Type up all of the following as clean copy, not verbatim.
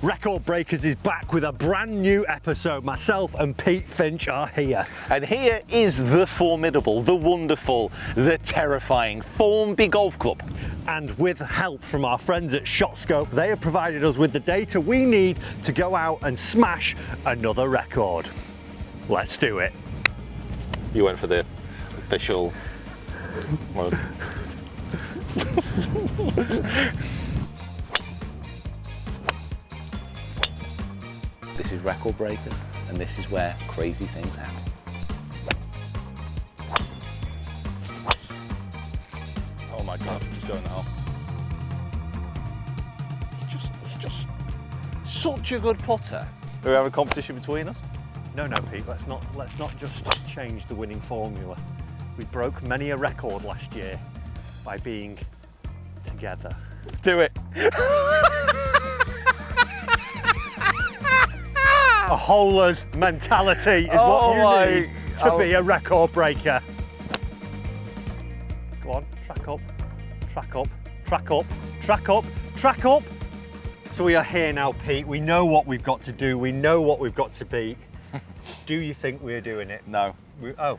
Record Breakers is back with a brand new episode. Myself and Pete Finch are here. And here is the formidable, the wonderful, the terrifying Formby Golf Club. And with help from our friends at ShotScope, they have provided us with the data we need to go out and smash another record. Let's do it. You went for the official... This is Record Breakers, and this is where crazy things happen. Oh my God, he's going now. He's just such a good putter. Do we have a competition between us? No, Pete, let's not just change the winning formula. We broke many a record last year by being together. Do it. A holer's mentality is what you need to be a record breaker. Go on, track up, track up, track up, track up, track up. So we are here now, Pete. We know what we've got to do. We know what we've got to beat. Do you think we're doing it? No. Oh.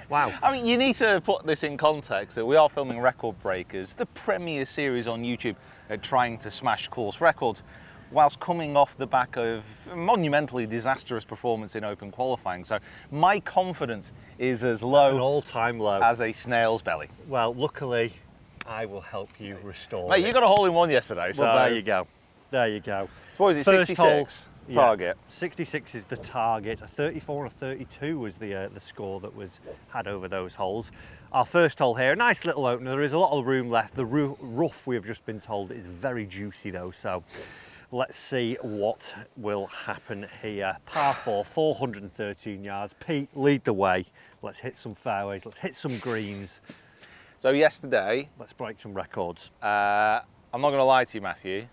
Wow. I mean, you need to put this in context that we are filming Record Breakers, the premier series on YouTube trying to smash course records, whilst coming off the back of a monumentally disastrous performance in open qualifying. So my confidence is as low, an all-time low, as a snail's belly. Well, luckily, I will help you restore Mate, it. you got a hole-in-one yesterday, so... Well, there you go. There you go. So what is it, First 66 hole, target? Yeah, 66 is the target. A 34 and a 32 was the score that was had over those holes. Our first hole here, a nice little opener. There is a lot of room left. The rough, we have just been told, is very juicy though, so let's see what will happen here. Par 4, 413 yards. Pete, lead the way. Let's hit some fairways, let's hit some greens. So yesterday... Let's break some records. I'm not going to lie to you, Matthew.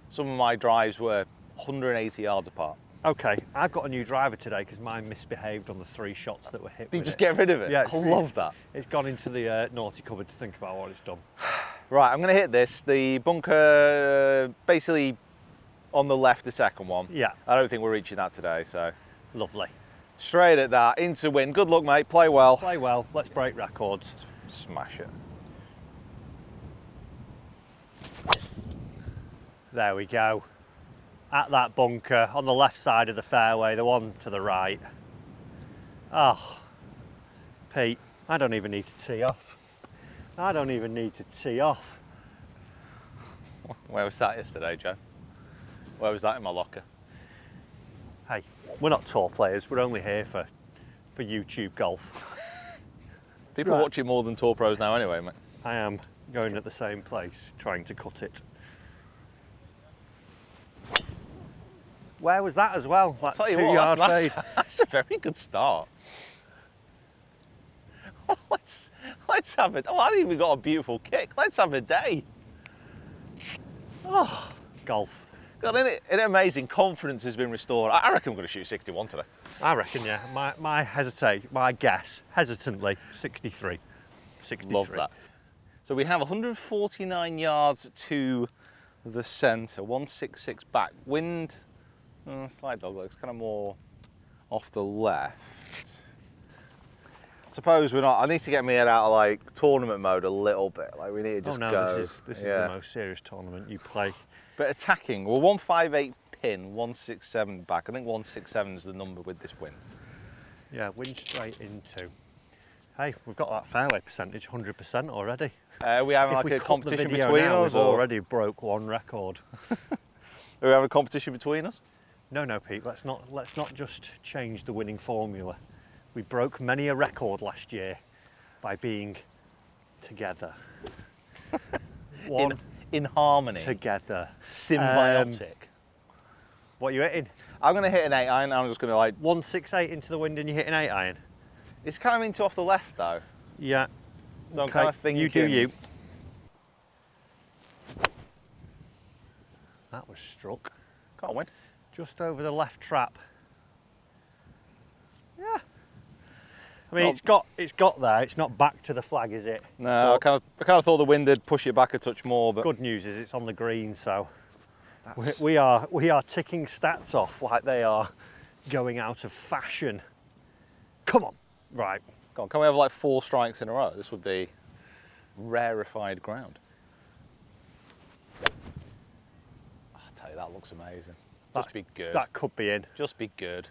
Some of my drives were 180 yards apart. Okay, I've got a new driver today because mine misbehaved on the 3 shots that were hit. Did you just get rid of it? Yeah, I love that. It's gone into the naughty cupboard to think about what it's done. Right, I'm going to hit this. The bunker basically on the left, the second one. Yeah. I don't think we're reaching that today, so. Lovely. Straight at that, into win. Good luck, mate. Play well. Play well. Let's break records. Smash it. There we go. At that bunker on the left side of the fairway, the one to the right. Oh, Pete, I don't even need to tee off. I don't even need to tee off. Where was that yesterday, Joe? Where was that in my locker? Hey, we're not tour players. We're only here for YouTube golf. People are watching more than tour pros now anyway, mate. I am going at the same place, trying to cut it. Where was that as well? That I'll tell you 2 yard fade. That's a very good start. Let's have it. Oh, I think we've got a beautiful kick. Let's have a day. Oh, golf. God, isn't it amazing? Confidence has been restored. I reckon we're going to shoot 61 today. I reckn, yeah. My guess, hesitantly, 63. 63. Love that. So we have 149 yards to the centre, 166 back. Wind, slight dog legs, kind of more off the left. Suppose we're not. I need to get my head out of like tournament mode a little bit. Like we need to just go. This is the most serious tournament you play. But attacking, well, 158 pin, 167 back. I think 167 is the number with this win. Yeah, wind straight into. Hey, we've got that fairway percentage 100% already. We having like a competition between us? We've already broke one record. Are we having a competition between us? No, Pete. Let's not just change the winning formula. We broke many a record last year by being together. In harmony. Together. Symbiotic. What are you hitting? I'm going to hit an 8 iron. I'm just going to like... 168 into the wind and you hit an 8 iron? It's kind of into off the left though. Yeah. So okay. I'm kind of thinking... You do you. That was struck. Can't win. Just over the left trap. Yeah. I mean, it's got there. It's not back to the flag, is it? No, I kind of thought the wind would push it back a touch more. But good news is it's on the green, so We are ticking stats off like they are going out of fashion. Come on, right. Come on, can we have like 4 strikes in a row? This would be rarefied ground. I'll tell you, that looks amazing. Just be good. That could be in. Just be good.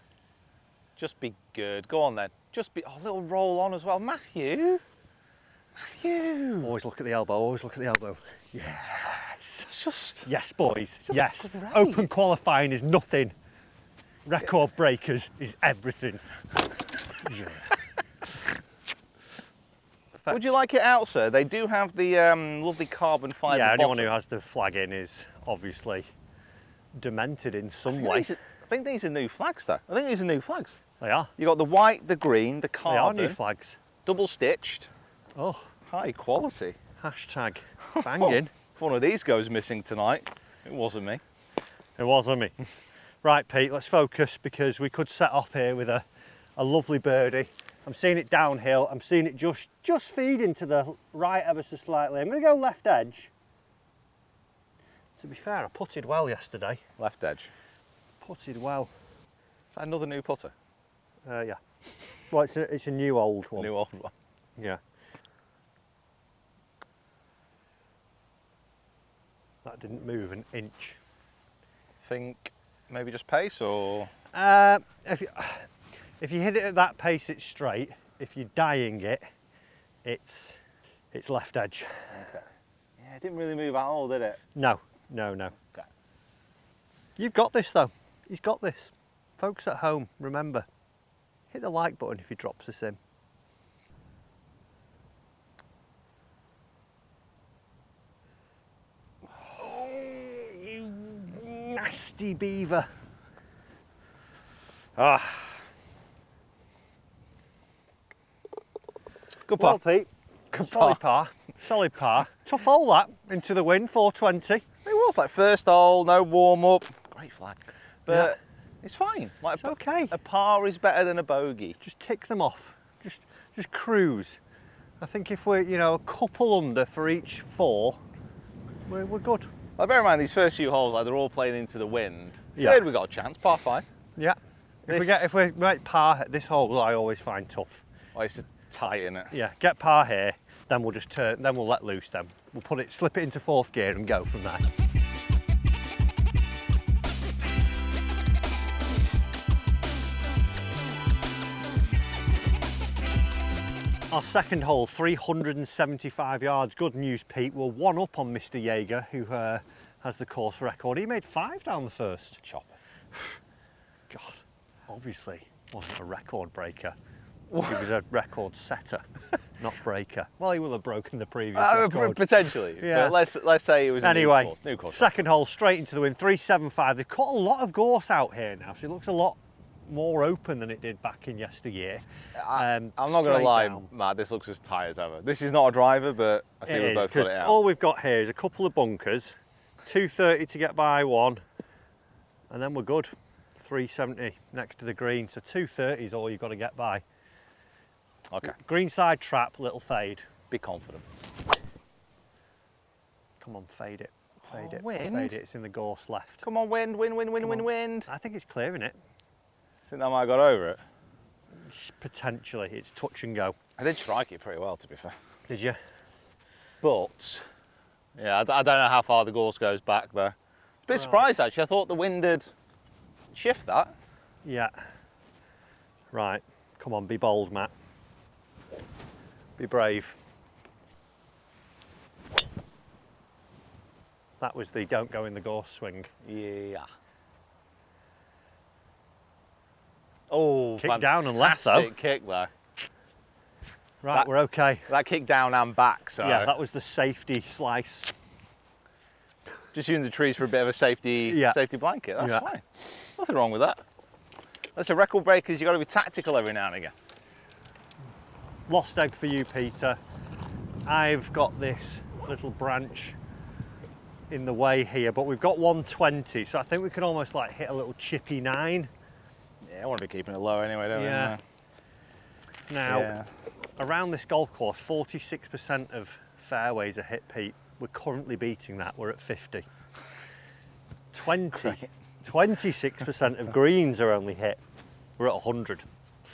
Just be good. Go on then. Just be. Oh, a little roll on as well. Matthew. Matthew. Always look at the elbow. Always look at the elbow. Yes. It's just. Yes, boys. just Yes. great. Open qualifying is nothing. Record breakers is everything. Yeah. Would you like it out, sir? They do have the lovely carbon fibre. Yeah, anyone who bottom. has the flag in is obviously demented in some I way. think these are new flags, though. I think these are new flags. They are. You got the white, the green, the They are carbon. new flags. Double stitched. Oh, High quality. hashtag banging. If one of these goes missing tonight, it wasn't me. It wasn't me. Right, Pete, let's focus because we could set off here with a lovely birdie. I'm seeing it downhill. I'm seeing it just feeding to the right ever so slightly. I'm going to go left edge. To be fair, I putted well yesterday. Left edge. Putted well. Is that another new putter? Yeah. Well, it's a new old one. New old one. Yeah. That didn't move an inch. Think maybe just pace or? If you hit it at that pace, it's straight. If you're dying it, it's left edge. Okay. Yeah, it didn't really move at all, did it? No. Okay. You've got this though. He's got this. Folks at home, remember, hit the like button if he drops this in. Oh, you nasty beaver. Ah. Good Well, par. Pete, solid par. Solid par. Tough hole that, into the wind, 420. It was like first hole, no warm up. Great flag. But it's fine. Like It's okay. A par is better than a bogey. Just tick them off. Just cruise. I think if we're, a couple under for each 4, we're good. Like, bear in mind, these first few holes, like, they're all playing into the wind. Yeah. Third, we got a chance, par 5. Yeah. If we make par at this hole, I always find tough. Oh, it's tight, isn't it? Yeah, get par here, then we'll just turn, then we'll let loose them. We'll slip it into 4th gear and go from there. Our second hole, 375 yards. Good news, Pete. We're 1 up on Mr. Jaeger, who has the course record. He made 5 down the first. Chopper. God, obviously wasn't a record breaker. He was a record setter, not breaker. Well, he will have broken the previous record. Potentially. Yeah. But let's say it was a Anyway, new course. second hole, straight into the wind, 375. They've cut a lot of gorse out here now, so it looks a lot more open than it did back in yesteryear. I'm not going to Straight lie, down. Matt, this looks as tight as ever. This is not a driver, but I see It we is, both put 'cause it out. all we've got here is a couple of bunkers, 230 to get by 1, and then we're good. 370 next to the green, so 230 is all you've got to get by. Okay, Green side trap, little fade. be confident. Come on, fade it. Fade Oh, it. wind. Fade it. It's in the gorse left. Come on, wind. on. Wind. I think it's clearing it. Think that might have got over it. Potentially. It's touch and go. I did strike it pretty well, to be fair. Did you? But, yeah, I don't know how far the gorse goes back there. A bit Right. surprised, actually. I thought the wind would shift that. Yeah. Right. Come on, be bold, Matt. Be brave. That was the don't go in the gorse swing. Yeah. Oh, Kick down and left, though. fantastic kick there. Right, That- we're okay. That kick down and back, so Yeah, that was the safety slice. just using the trees for a bit of a safety blanket. That's Yeah. fine. Nothing wrong with that. That's a record breakers. You've got to be tactical every now and again. Lost egg for you, Peter. I've got this little branch in the way here, but we've got 120, so I think we can almost like hit a little chippy 9. Yeah, I want to be keeping it low anyway, don't Yeah. Now, Yeah. around this golf course, 46% of fairways are hit, Pete. We're currently beating that. We're at 50. 26% of greens are only hit. We're at 100.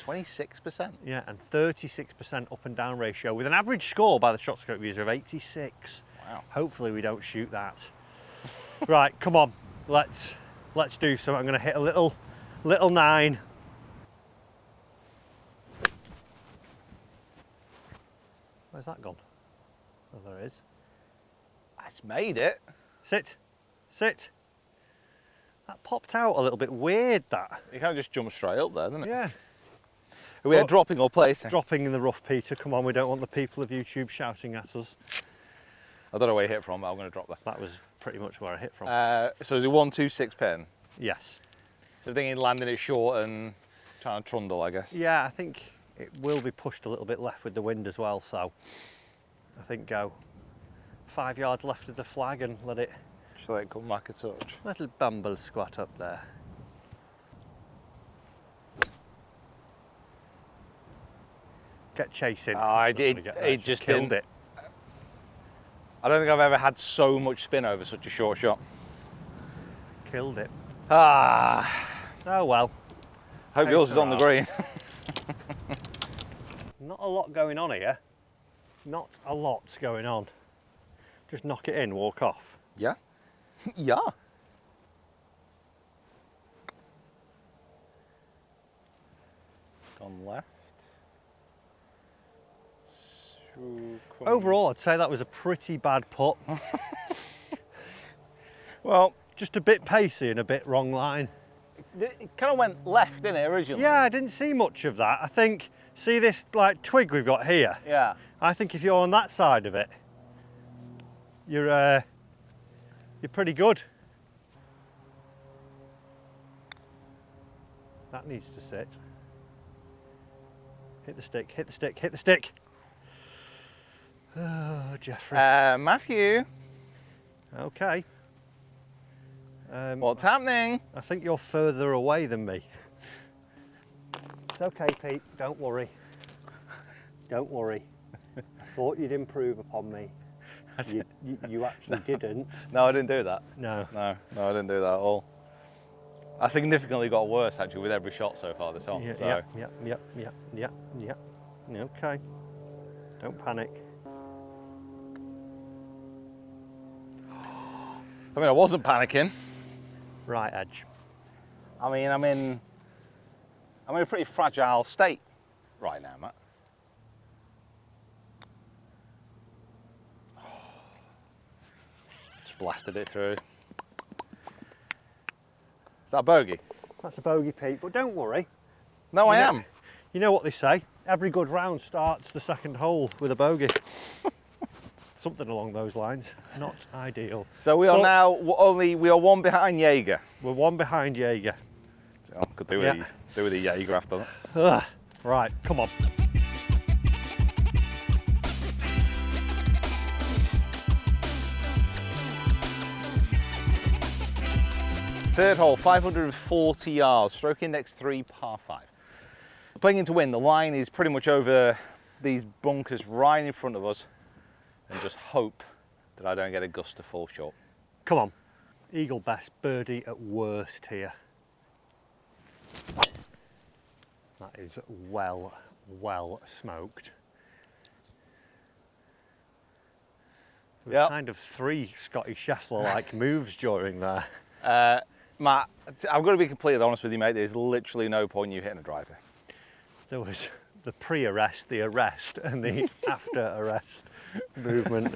26%. Yeah, and 36% up and down ratio with an average score by the shot scope user of 86. Wow. Hopefully we don't shoot that. Right, come on, let's do something. I'm going to hit a little 9. Where's that gone? Oh, there it is. That's made it. Sit. That popped out a little bit weird, that. You kind of just jump straight up there, didn't it? Yeah. Are we But- dropping or placing? Dropping in the rough, Peter. Come on, we don't want the people of YouTube shouting at us. I don't know where you hit from, but I'm going to drop that. That was pretty much where I hit from. So is it 1, 2, 6 pin? Yes. So thinking landing it short and trying to trundle, I guess. Yeah, I think it will be pushed a little bit left with the wind as well, so I think go 5 yards left of the flag and let it Come back a touch. little bumble squat up there. Get chasing. Oh, That's what I'm gonna get there. it just killed didn't. it. I don't think I've ever had so much spin over such a short shot. Killed it. Ah, Oh well. hope yours is on the green. Not a lot going on here. Not a lot going on. Just knock it in, walk off. Yeah? Yeah. Gone left. Overall, I'd say that was a pretty bad putt. Well, Just a bit pacey and a bit wrong line. it kind of went left, didn't it, originally? Yeah, I didn't see much of that. I think, see this like twig we've got here? Yeah. I think if you're on that side of it, you're pretty good. That needs to sit. Hit the stick, hit the stick, hit the stick. Oh, Jeffrey. Matthew, Okay. what's happening? I think you're further away than me. It's okay, Pete. Don't worry. Don't worry. I thought you'd improve upon me. You actually didn't. No, I didn't do that. No. No, I didn't do that at all. I significantly got worse actually with every shot so far this on. Yeah, So. yeah. Okay. Don't panic. I mean, I wasn't panicking. Right edge. I mean, I'm in a pretty fragile state right now, Matt. Just blasted it through. Is that a bogey? That's a bogey, Pete, but don't worry. No, I You know- am. You know what they say? Every good round starts the second hole with a bogey. Something along those lines. Not ideal. So we are But- now we are one behind Jaeger. We're one behind Jaeger. So I could do Yeah. with the Jaeger after that. Ugh. Right, come on. Third hole, 540 yards, stroke index 3, par 5. Playing into wind, the line is pretty much over these bunkers right in front of us, and just hope that I don't get a gust to fall short. Come on. Eagle best, birdie at worst here. That is well smoked. There was Yep. kind of 3 Scotty Scheffler-like moves during there. Matt, I've got to be completely honest with you, mate. There's literally no point in you hitting a driver. There was the pre-arrest, the arrest, and the after-arrest movement.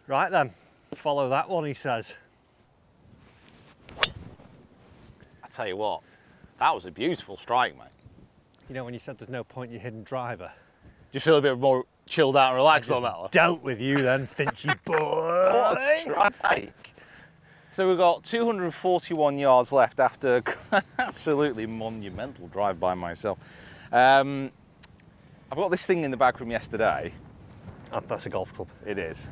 Right then, follow that one, he says. I tell you what, that was a beautiful strike, mate. You know when you said there's no point in your hidden driver? Do you feel a bit more chilled out and relaxed on that one? Dealt with you then, Finchy boy. What a strike! So we've got 241 yards left after an absolutely monumental drive by myself. I've got this thing in the bag from yesterday. Oh, that's a golf club. It is.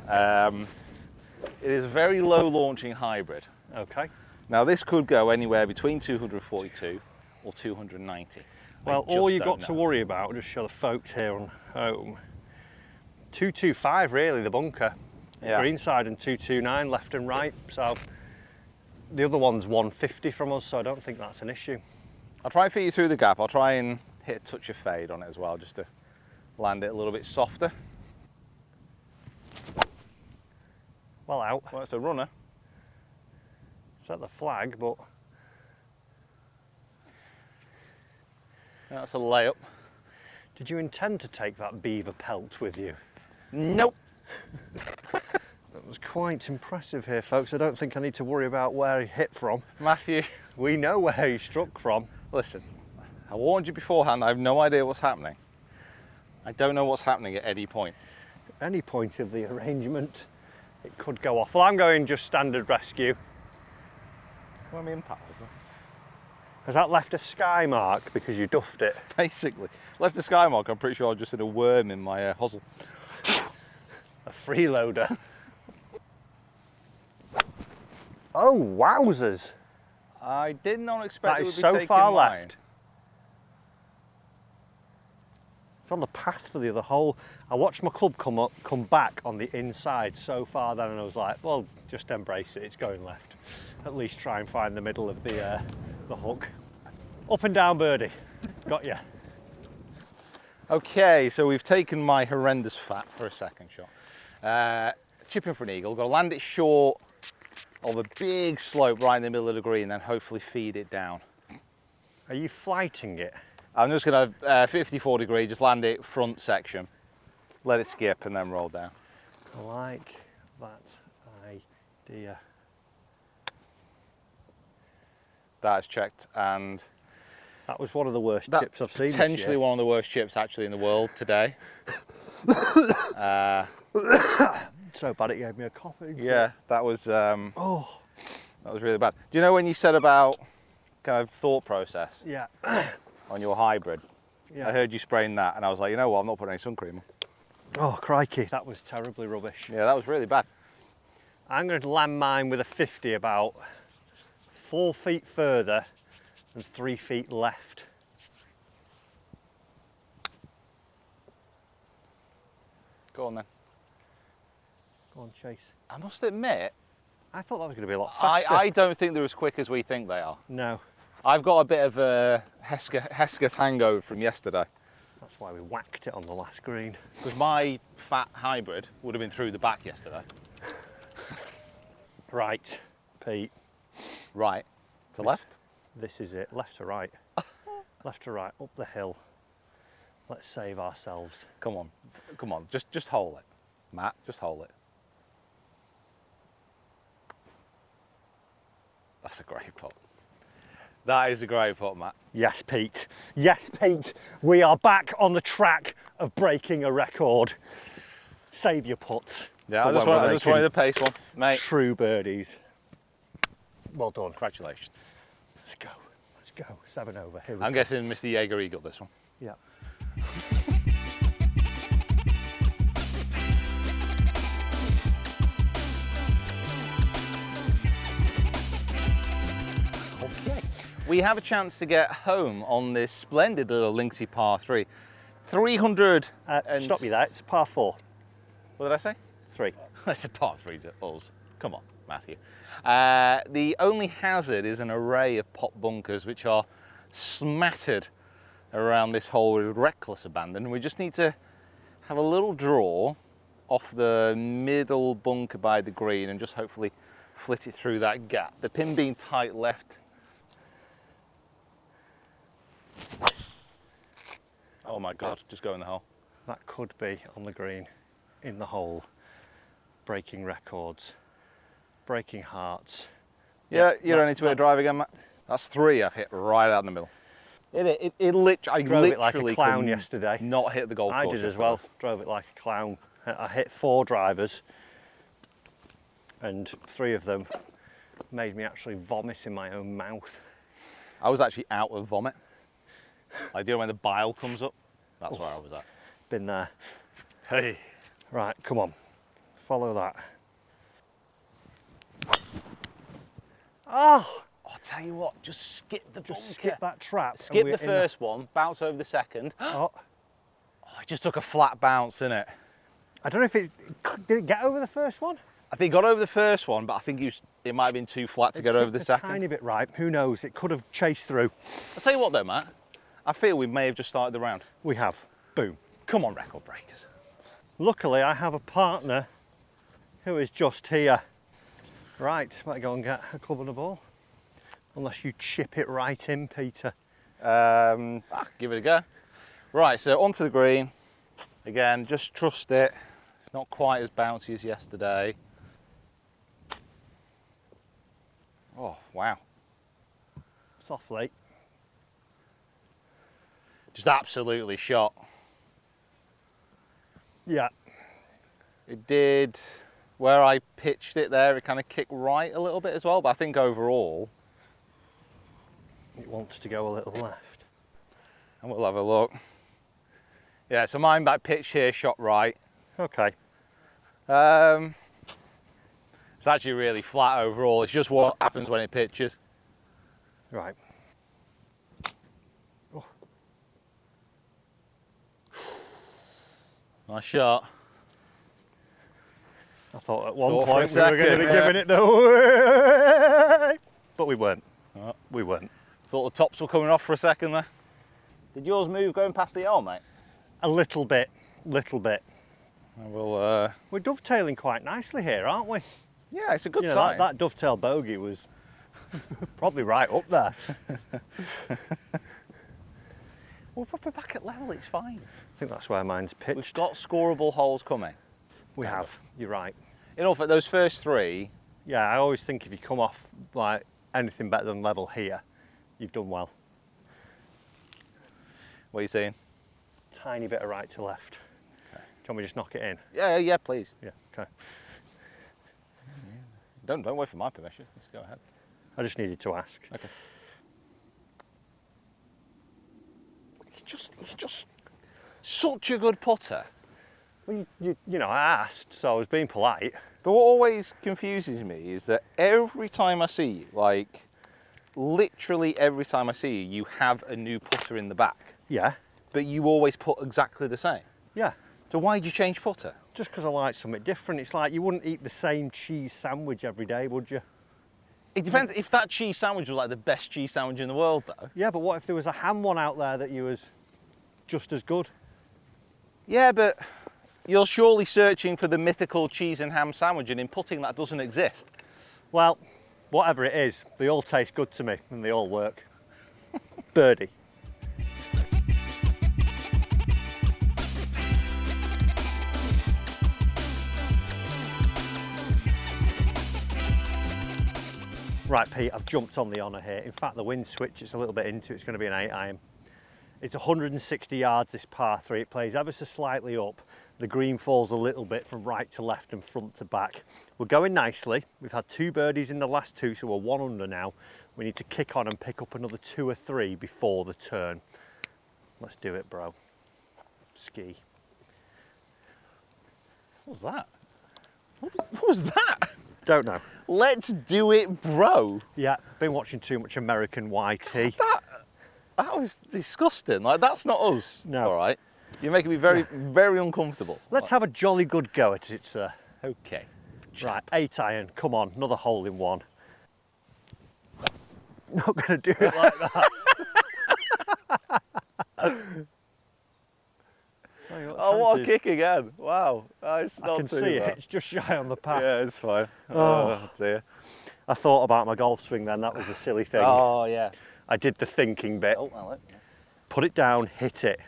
It is a very low launching hybrid. Okay. Now this could go anywhere between 242 or 290. Well, I all just you've got don't to know. worry about, I'll just show the folks here on home. 225 really, the bunker. Yeah. Green side and 229 left and right. So the other one's 150 from us, so I don't think that's an issue. I'll try and fit you through the gap. I'll try and hit a touch of fade on it as well, just to land it a little bit softer. Well out. Well, it's a runner. It's at the flag, but That's a layup. did you intend to take that beaver pelt with you? Nope. That was quite impressive here, folks. I don't think I need to worry about where he hit from. Matthew, We know where he struck from. listen, I warned you beforehand. I have no idea what's happening. I don't know what's happening at any point. At any point of the arrangement, it could go off. Well, I'm going just standard rescue. What am I impact? Has that left a sky mark because you duffed it? Basically, left the sky mark. I'm pretty sure I just had a worm in my hosel. A freeloader. Oh, wowzers. I did not expect That it is would be so taking far mine. left. It's on the path to the other hole. I watched my club come back on the inside so far then, and I was like, well, just embrace it, it's going left. At least try and find the middle of the hook. Up and down birdie. Got you. Okay, so we've taken my horrendous fat for a second shot. Chipping for an eagle. Got to land it short of a big slope right in the middle of the green, then hopefully feed it down. Are you flighting it? I'm just going to 54 degree, just land it front section, let it skip and then roll down. I like that idea. That's checked, and That was one of the worst that's chips I've seen potentially this year. one of the worst chips actually in the world today. So bad it gave me a coughing. Yeah, that was Oh, really bad. Do you know when you said about kind of thought process yeah. on your hybrid? Yeah. I heard you spraying that, and I was like, you know what, I'm not putting any sun cream on. Oh, crikey, that was terribly rubbish. Yeah, that was really bad. I'm going to land mine with a 50 about 4 feet further and 3 feet left. Go on then. Go on, Chase. I must admit, I thought that was going to be a lot faster. I don't think they're as quick as we think they are. No, I've got a bit of a Hesketh hangover from yesterday. that's why we whacked it on the last green. Because my fat hybrid would have been through the back yesterday. Right, Pete, Right to left. this is it. Left to right. Left to right, up the hill. Let's save ourselves. Come on, come on, just hold it. Matt, just hold it. That's a great putt. That is a great putt, Matt. Yes, Pete. Yes, Pete. We are back on the track of breaking a record. Save your putts. Yeah, for I just when we're wanted making the pace one, mate. true birdies. Well done. Congratulations. Let's go. Let's go. 7 over. Here we I'm go. guessing Mr. Jaeger Eagle this one. Yeah. Okay. We have a chance to get home on this splendid little linksy par 3. 300 and... Stop you there. It's par 4. What did I say? 3. It's a par 3 to us. Come on, Matthew. The only hazard is an array of pop bunkers which are smattered around this hole with reckless abandon. We just need to have a little draw off the middle bunker by the green and just hopefully flit it through that gap. The pin being tight left. Oh my God, just go in the hole. That could be on the green, in the hole, breaking records, breaking hearts. Yeah, you're that- only to a drive again, Matt. That's 3 I've hit right out in the middle. I Drove it like a literally clown could yesterday. Not hit the golf I course did as yesterday. well. Drove it like a clown. I hit 4 drivers, and 3 of them made me actually vomit in my own mouth. I was actually out of vomit. Like, do you know when the bile comes up? That's where I was at. Been there. Hey. Right, come on. Follow that. Oh! I'll tell you what, just skip the bunker. Just skip that trap. and Skip we're the in first one, bounce over the second. Oh, Oh, it just took a flat bounce, innit? I don't know if did it get over the first one? I think he got over the first one, but I think it might have been too flat to get over the second. A tiny bit right. Who knows? It could have chased through. I'll tell you what though, Matt. I feel we may have just started the round. We have. Boom. Come on, record breakers. Luckily, I have a partner who is just here. Right, might go and get a club and a ball. Unless you chip it right in, Peter. Give it a go. Right, so onto the green. Again, just trust it. It's not quite as bouncy as yesterday. Oh, wow. Softly. Just absolutely shot. Yeah. It did, where I pitched it there, it kind of kicked right a little bit as well, but I think overall, it wants to go a little left. And we'll have a look. Yeah, so mine back pitch here, shot right. Okay. It's actually really flat overall. It's just what happens when it pitches. Right. Oh. Nice shot. I thought at one Thought for point a we were going to second, be yeah. giving it the way, but we weren't. Oh. We weren't. Thought the tops were coming off for a second there. Did yours move going past the L, mate? A little bit, little bit. Well, We're dovetailing quite nicely here, aren't we? yeah, it's a good You know, sign. that dovetail bogey was probably right up there. We're probably back at level, it's fine. I think that's where mine's pitched. We've got scoreable holes coming. We have, you're right. In all fact, those first three, Yeah, I always think if you come off like anything better than level here, you've done well. what are you saying? Tiny bit of right to left. Okay. Do you want me to just knock it in? Yeah, please. Yeah, okay. Don't wait for my permission. Let's go ahead. I just needed to ask. Okay. He's just such a good putter. Well, you know, I asked, so I was being polite. But what always confuses me is that every time I see you, like literally every time I see you, you have a new putter in the back. Yeah, But you always put exactly the same. yeah. So why did you change putter? Just because I like something different. It's like you wouldn't eat the same cheese sandwich every day, would you? It depends. If that cheese sandwich was like the best cheese sandwich in the world, though. Yeah, but what if there was a ham one out there that you was just as good? Yeah, but you're surely searching for the mythical cheese and ham sandwich, and in putting that doesn't exist. Well, whatever it is, they all taste good to me and they all work. Birdie. Right, Pete, I've jumped on the honour here. In fact, the wind switch, it's a little bit into, it's going to be an 8 iron. It's 160 yards, this par 3. It plays ever so slightly up. The green falls a little bit from right to left and front to back. We're going nicely. We've had 2 birdies in the last 2, so we're 1 under now. We need to kick on and pick up another 2 or 3 before the turn. Let's do it, bro. Ski. What was that? What was that? Don't know. Let's do it, bro. Yeah, been watching too much American YT. That was disgusting. Like, that's not us. No. All right. You're making me very, very uncomfortable. Let's have a jolly good go at it, sir. Okay. Right, 8 iron. Come on, another hole in one. Not going to do it like that. Oh, what a kick again. Wow. It's I not can too see bad. it. It's just shy on the path. Yeah, it's fine. Oh. Dear. I thought about my golf swing then. That was the silly thing. Oh, yeah. I did the thinking bit. Oh, well, Put it down, hit it.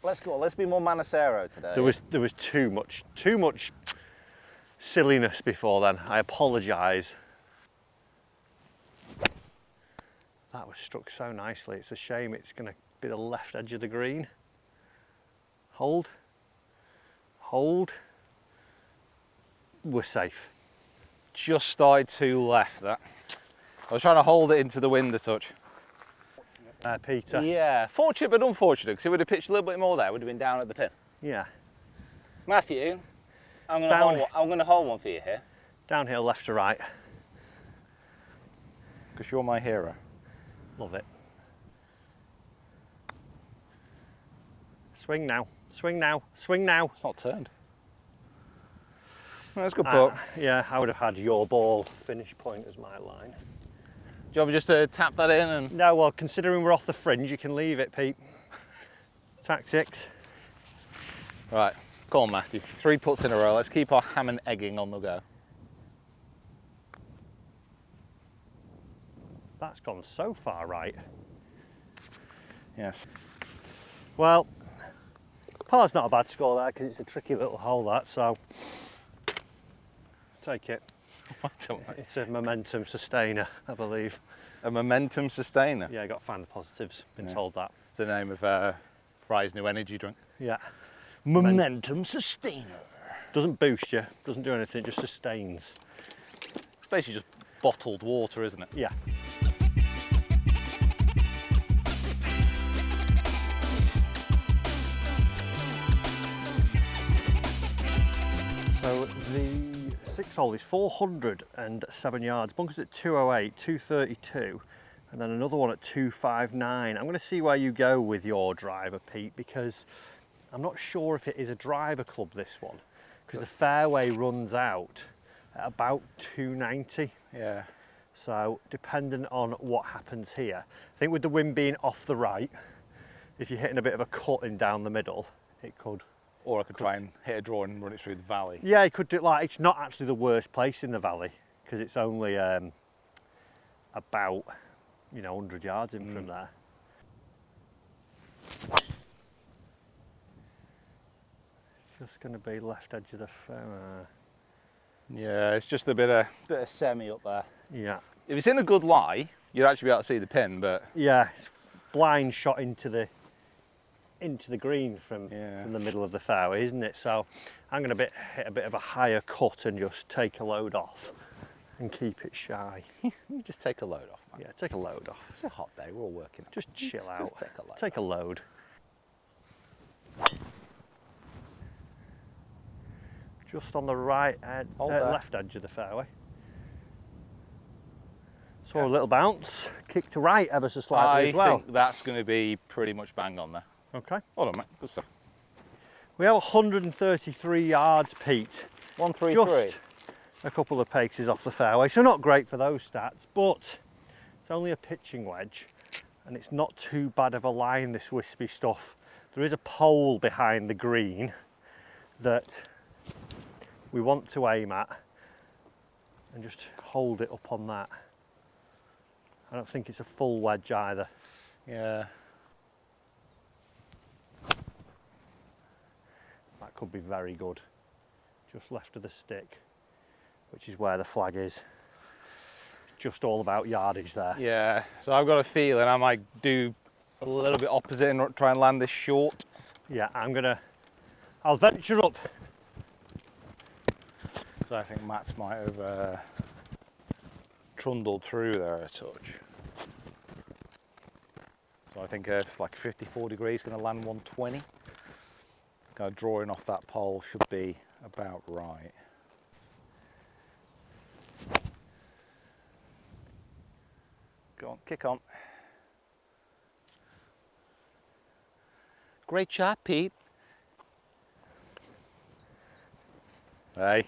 let's go. Let's be more Manacero today. There was too much silliness before then. I apologise. That was struck so nicely. It's a shame it's going to be the left edge of the green. Hold. Hold. We're safe. Just started to left that. I was trying to hold it into the wind a touch. Peter. Yeah, fortunate but unfortunate, because it would have pitched a little bit more there, would have been down at the pin. Yeah. Matthew, I'm going to hold one for you here. Downhill left to right. Because you're my hero. Love it. Swing now. Swing now. Swing now. It's not turned. That's a good putt. Yeah, I would have had your ball finish point as my line. Do you want me just to tap that in and... No, well, considering we're off the fringe, you can leave it, Pete. Tactics. Right, come on, Matthew. 3 putts in a row. Let's keep our ham and egging on the go. That's gone so far right. Yes. Well, par's not a bad score there because it's a tricky little hole, that, so take it. It's a momentum sustainer, I believe. A momentum sustainer? Yeah, got to find the positives, been told that. It's the name of Fry's new energy drink. Yeah. Momentum sustainer. Doesn't boost you, doesn't do anything, it just sustains. It's basically just bottled water, isn't it? Yeah. So the 6th hole is 407 yards, bunkers at 208, 232, and then another one at 259. I'm going to see where you go with your driver, Pete, because I'm not sure if it is a driver club, this one, because the fairway runs out at about 290. Yeah. So depending on what happens here, I think with the wind being off the right, if you're hitting a bit of a cut in down the middle, it could. Or I could try and hit a draw and run it through the valley. Yeah, you could do it. Like, it's not actually the worst place in the valley because it's only about 100 yards in from there. Just going to be left edge of the fairway. Yeah, it's just a bit of semi up there. Yeah. If it's in a good lie, you'd actually be able to see the pin, but yeah, it's blind shot into the green from the middle of the fairway, isn't it? So I'm going to hit a bit of a higher cut and just take a load off and keep it shy. just take a load off, man. Yeah, take a load off. It's a hot day, we're all working. Just chill out. Just take a load. Just on the right edge, left edge of the fairway. Saw a little bounce, kicked to right ever so slightly as well. I think that's going to be pretty much bang on there. Okay. Hold on, mate. Good stuff. We have 133 yards, Pete. 133. Just a couple of paces off the fairway, so not great for those stats, but it's only a pitching wedge and it's not too bad of a line, this wispy stuff. There is a pole behind the green that we want to aim at and just hold it up on that. I don't think it's a full wedge either. Yeah. That could be very good. Just left of the stick, which is where the flag is. Just all about yardage there. Yeah, so I've got a feeling I might do a little bit opposite and try and land this short. Yeah, I'll venture up. So I think Matt's might have trundled through there a touch. So I think if like 54 degrees going to land 120. Kind of drawing off that pole should be about right. Go on, kick on. Great shot, Pete. Hey,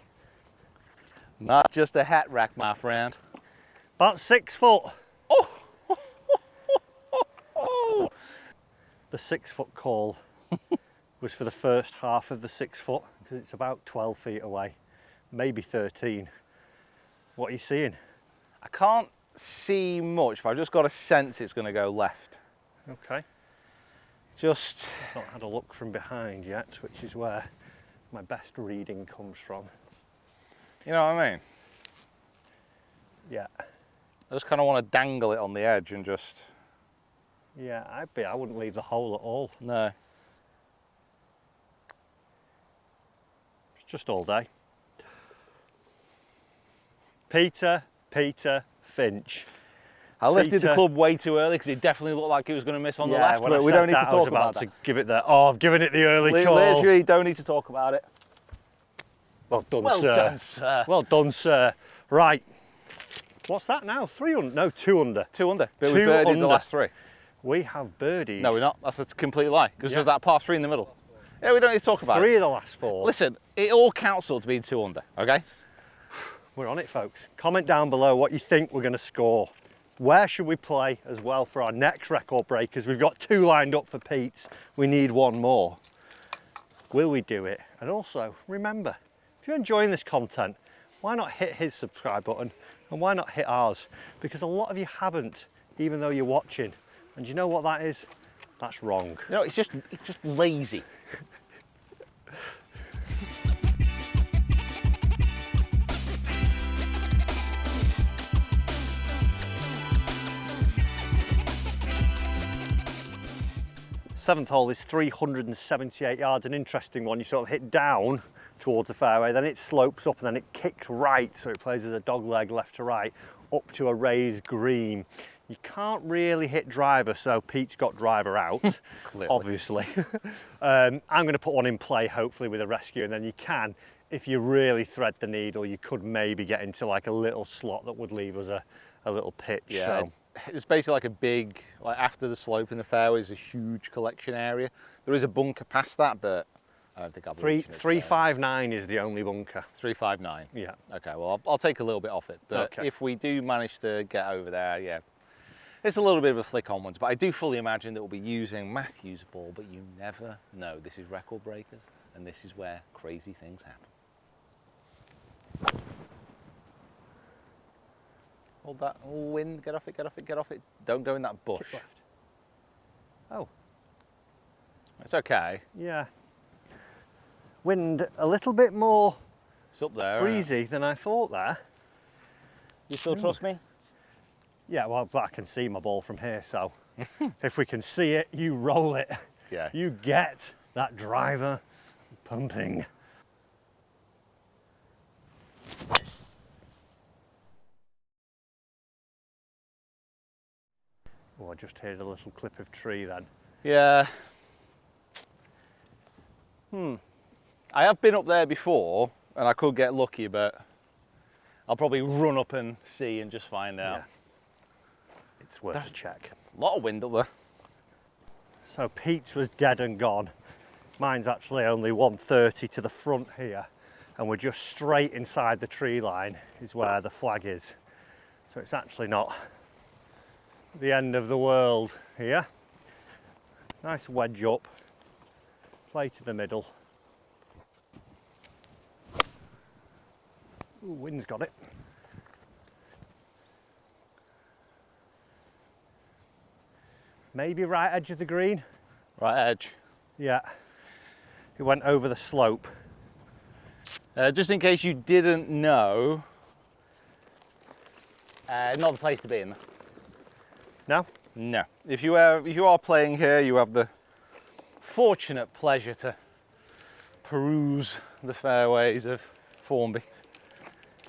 not just a hat rack, my friend. About 6 foot. Oh! The 6 foot call was for the first half of the 6 foot because it's about 12 feet away, maybe 13. What are you seeing? I can't see much, but I've just got a sense it's going to go left. Okay. Just Not had a look from behind yet, which is where my best reading comes from. You know what I mean? Yeah. I just kind of want to dangle it on the edge and just... Yeah, I wouldn't leave the hole at all. No. It's just all day. Peter Finch. I lifted the club way too early because it definitely looked like it was going to miss on the left, when but I we said don't need that, to I was talk about to that. give it the, oh, I've given it the early call. Literally don't need to talk about it. Well done, Well sir. done, sir. Well done, sir. Right. What's that now? 3 under? No, 2 under. 2 under. But we 2 birdied under. the last 3. We have birdied. No, we're not. That's a complete lie because there's that par 3 in the middle. Yeah, we don't need to talk about 3 it. of the last 4. Listen, it all counts up to being 2 under, okay? We're on it, folks. Comment down below what you think we're going to score. Where should we play as well for our next record breakers? We've got 2 lined up for Pete's. We need 1 more. Will we do it? And also, remember, if you're enjoying this content, why not hit his subscribe button and why not hit ours? Because a lot of you haven't, even though you're watching. And you know what that is? That's wrong. You know, it's just lazy. Seventh hole is 378 yards, an interesting one. You sort of hit down towards the fairway, then it slopes up and then it kicks right, so it plays as a dog leg left to right up to a raised green. You can't really hit driver, so Pete's got driver out, obviously. I'm going to put one in play, hopefully with a rescue, and then you can, if you really thread the needle, you could maybe get into like a little slot that would leave us a little pitch. Yeah, so. it's basically like a big, like after the slope in the fairway is a huge collection area. There is a bunker past that, but I don't think I'll be reaching it. 359 is the only bunker. 359? Yeah. Okay, well, I'll take a little bit off it, but okay. If we do manage to get over there, yeah, it's a little bit of a flick onwards, but I do fully imagine that we'll be using Matthew's ball, but you never know. This is record breakers, and this is where crazy things happen. Hold that, oh, wind, get off it, get off it, get off it. Don't go in that bush. Chip left. Oh. It's okay. Yeah. Wind a little bit more It's up there. breezy than I thought there. You still trust me? Yeah, well, I can see my ball from here, so if we can see it, you roll it. Yeah. You get that driver pumping. Oh, I just heard a little clip of tree then. Yeah. I have been up there before, and I could get lucky, but I'll probably run up and see and just find out. Yeah. It's worth a check. A lot of wind up there. So Pete's was dead and gone. Mine's actually only 130 to the front here, and we're just straight inside the tree line is where the flag is. So it's actually not the end of the world here. Nice wedge up, play to the middle. Ooh, wind's got it. Maybe right edge of the green. Right edge. Yeah, it went over the slope. Just in case you didn't know, not the place to be in there. No? No. If you are playing here, you have the fortunate pleasure to peruse the fairways of Formby.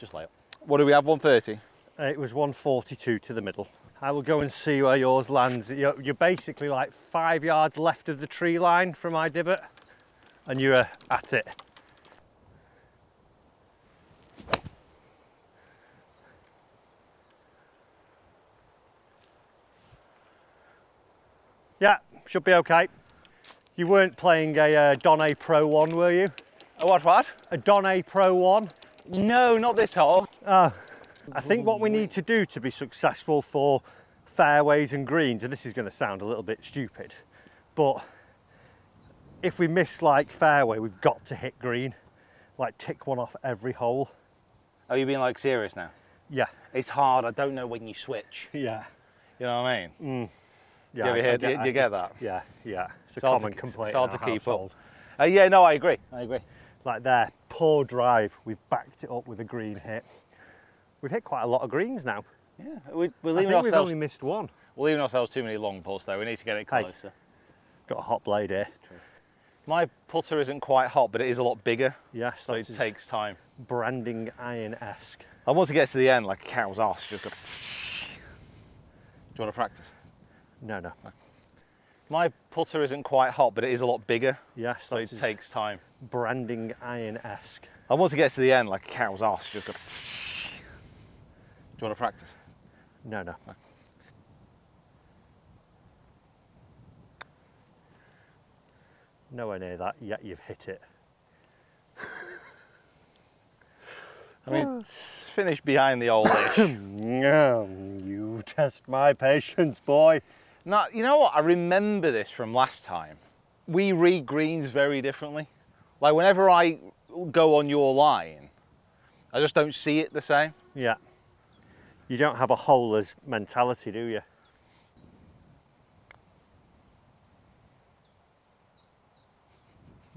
Just lay up. What do we have, 130? It was 142 to the middle. I will go and see where yours lands. You're basically like 5 yards left of the tree line from my divot, and you're at it. Yeah, should be okay. You weren't playing a Donne Pro 1, were you? A what? A Donne Pro 1? No, not this hole. Oh. I think what we need to do to be successful for fairways and greens, and this is going to sound a little bit stupid, but if we miss like fairway, we've got to hit green, like tick one off every hole. Oh, you're being like serious now? Yeah. It's hard, I don't know when you switch. Yeah. You know what I mean? Yeah. Do you get that? Yeah, yeah. It's a hard common to- complaint. It's hard in to our keep household. up. Yeah, no, I agree. Like there, poor drive. We've backed it up with a green hit. We've hit quite a lot of greens now. Yeah, we're I leaving think we've ourselves. only missed one. We're leaving ourselves too many long putts though. We need to get it Hey. closer. Got a hot blade here. My putter isn't quite hot, but it is a lot bigger, Yes, so that it is takes time. branding iron-esque. I want to get to the end like a cow's arse. Just go. Do you want to practice? No, no. My putter isn't quite hot, but it is a lot bigger, Yes, so that it is takes time. branding iron-esque. I want to get to the end like a cow's arse. Just go. Do you want to practice? No, no. Nowhere near that, yet you've hit it. I mean, it's finished behind the old-ish. You test my patience, boy. Now, you know what? I remember this from last time. We read greens very differently. Like, whenever I go on your line, I just don't see it the same. Yeah. You don't have a holer's mentality, do you?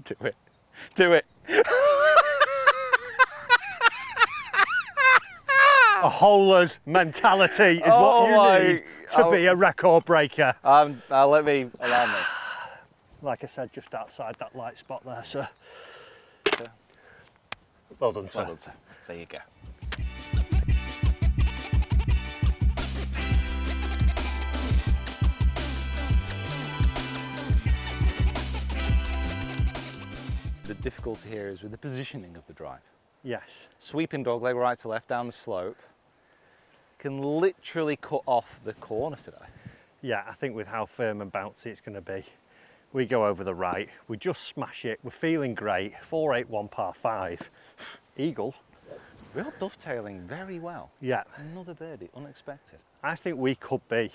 Do it. Do it. A holer's mentality is what you need to be a record breaker. Let me, allow me. Like I said, just outside that light spot there, sir. Well done, sir. Well done, sir. There you go. The difficulty here is with the positioning of the drive. Yes. Sweeping dogleg right to left down the slope can literally cut off the corner today. Yeah, I think with how firm and bouncy it's going to be, we go over the right, we just smash it, we're feeling great, 481 par 5, eagle. Real dovetailing very well. Yeah. Another birdie, unexpected. I think we could be,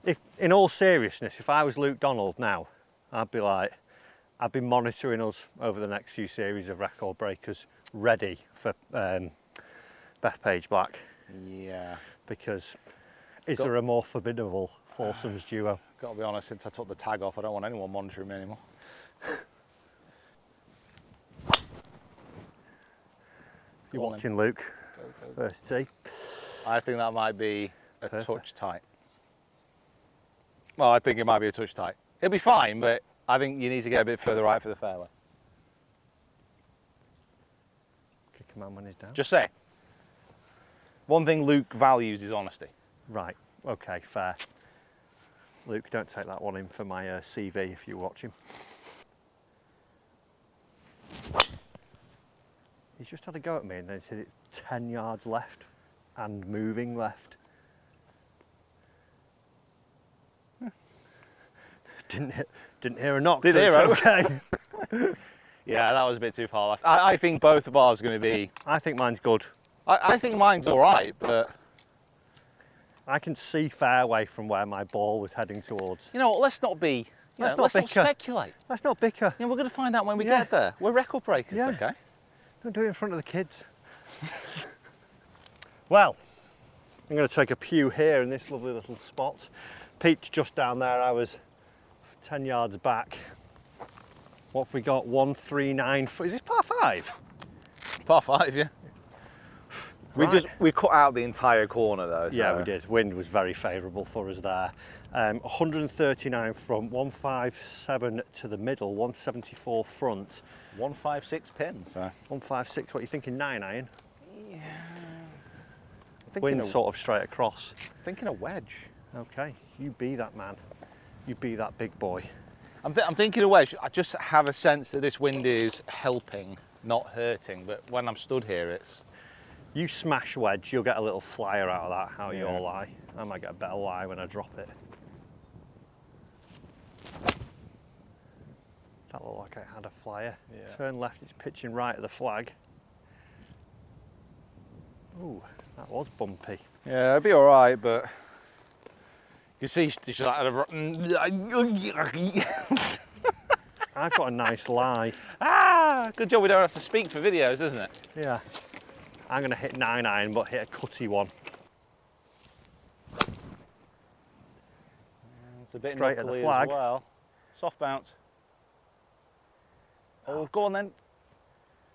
if in all seriousness, if I was Luke Donald now, I'd be monitoring us over the next few series of record breakers, ready for Bethpage Black. Yeah. Because is there a more formidable foursomes duo? Got to be honest, since I took the tag off, I don't want anyone monitoring me anymore. You're watching, Luke. Go. First tee. I think that might be a Perfect. touch tight. Well, I think it might be a touch tight. It'll be fine, but I think you need to get a bit further right for the fairway. Kick a man when he's down. Just say. One thing Luke values is honesty. Right, okay, fair. Luke, don't take that one in for my CV if you watch him. He's just had a go at me and then said it's 10 yards left and moving left. Didn't hear a knock. Didn't hear so it. it's okay. Yeah, that was a bit too far left. I think both of ours are going to be... I think mine's good. I think mine's all right, but... I can see fairway from where my ball was heading towards. You know what, let's not be... Let's let's not not bicker. speculate. Let's not bicker. You know, we're going to find out when we Yeah. get there. We're record breakers, Yeah. okay? Don't do it in front of the kids. Well, I'm going to take a pew here in this lovely little spot. Pete's just down there. I was 10 yards back. What have we got? 139. Is this par 5? Par 5, yeah. Right. We cut out the entire corner though. Yeah, so. we did. Wind was very favourable for us there. 139 front, 157 to the middle, 174 front. 156 pins. So. 156, what are you thinking, 9 iron? Yeah. Wind sort of straight across. Thinking a wedge. Okay, you be that man. You be that big boy. I'm thinking a wedge. I just have a sense that this wind is helping, not hurting. But when I'm stood here, it's... You smash wedge, you'll get a little flyer out of that, how Yeah. your lie. I might get a better lie when I drop it. That looked like I had a flyer. Yeah. Turn left, it's pitching right at the flag. Ooh, that was bumpy. Yeah, it'd be all right, but you see, she's like, I've got a nice lie. good job we don't have to speak for videos, isn't it? Yeah. I'm going to hit 9 iron, but hit a cutty one. It's a bit Straight at the knuckly flag. as well. Soft bounce. Oh, go on then.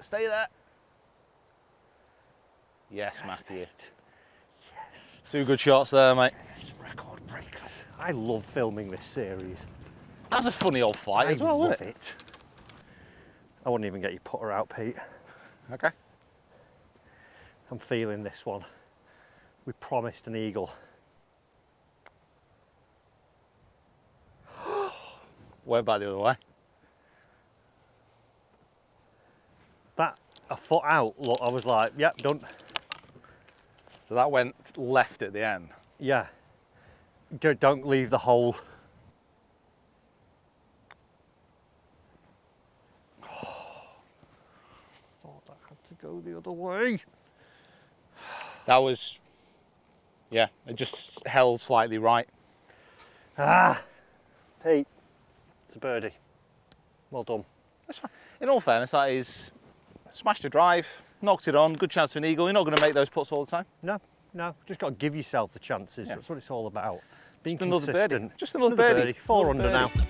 Stay there. Yes, Matthew. Yes. 2 good shots there, mate. Record breakers. I love filming this series. That's a funny old fight as well, love isn't it? it. I wouldn't even get your putter out, Pete. Okay. I'm feeling this one. We promised an eagle. Went back the other way. That, a foot out, look, I was like, yep, done. So that went left at the end. Yeah. Don't leave the hole. other way. That was, yeah, it just held slightly right. Ah, Pete, it's a birdie. Well done. That's fine. In all fairness, that is smashed a drive, knocked it on, good chance for an eagle. You're not going to make those putts all the time. No, just got to give yourself the chances. Yeah. That's what it's all about. Being Just another birdie. consistent. Just another birdie. 4 Another under birdie. now.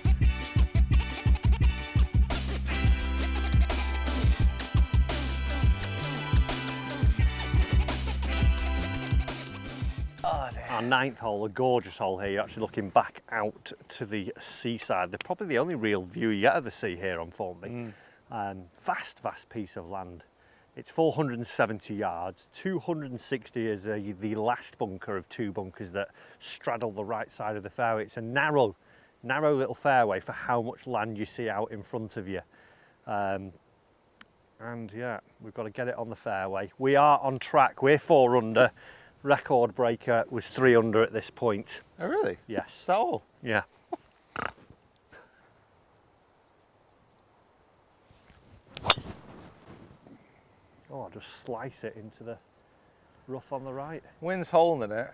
Our 9th hole, a gorgeous hole here. You're actually looking back out to the seaside. They're probably the only real view you get of the sea here on Formby. Vast piece of land. It's 470 yards. 260 is the last bunker of 2 bunkers that straddle the right side of the fairway. It's a narrow little fairway for how much land you see out in front of you. And yeah, we've got to get it on the fairway. We are on track. We're 4 under. Record breaker was 3 under at this point. Oh, really? Yes. Is that all? Yeah. Oh, I'll just slice it into the rough on the right. Wind's holding it.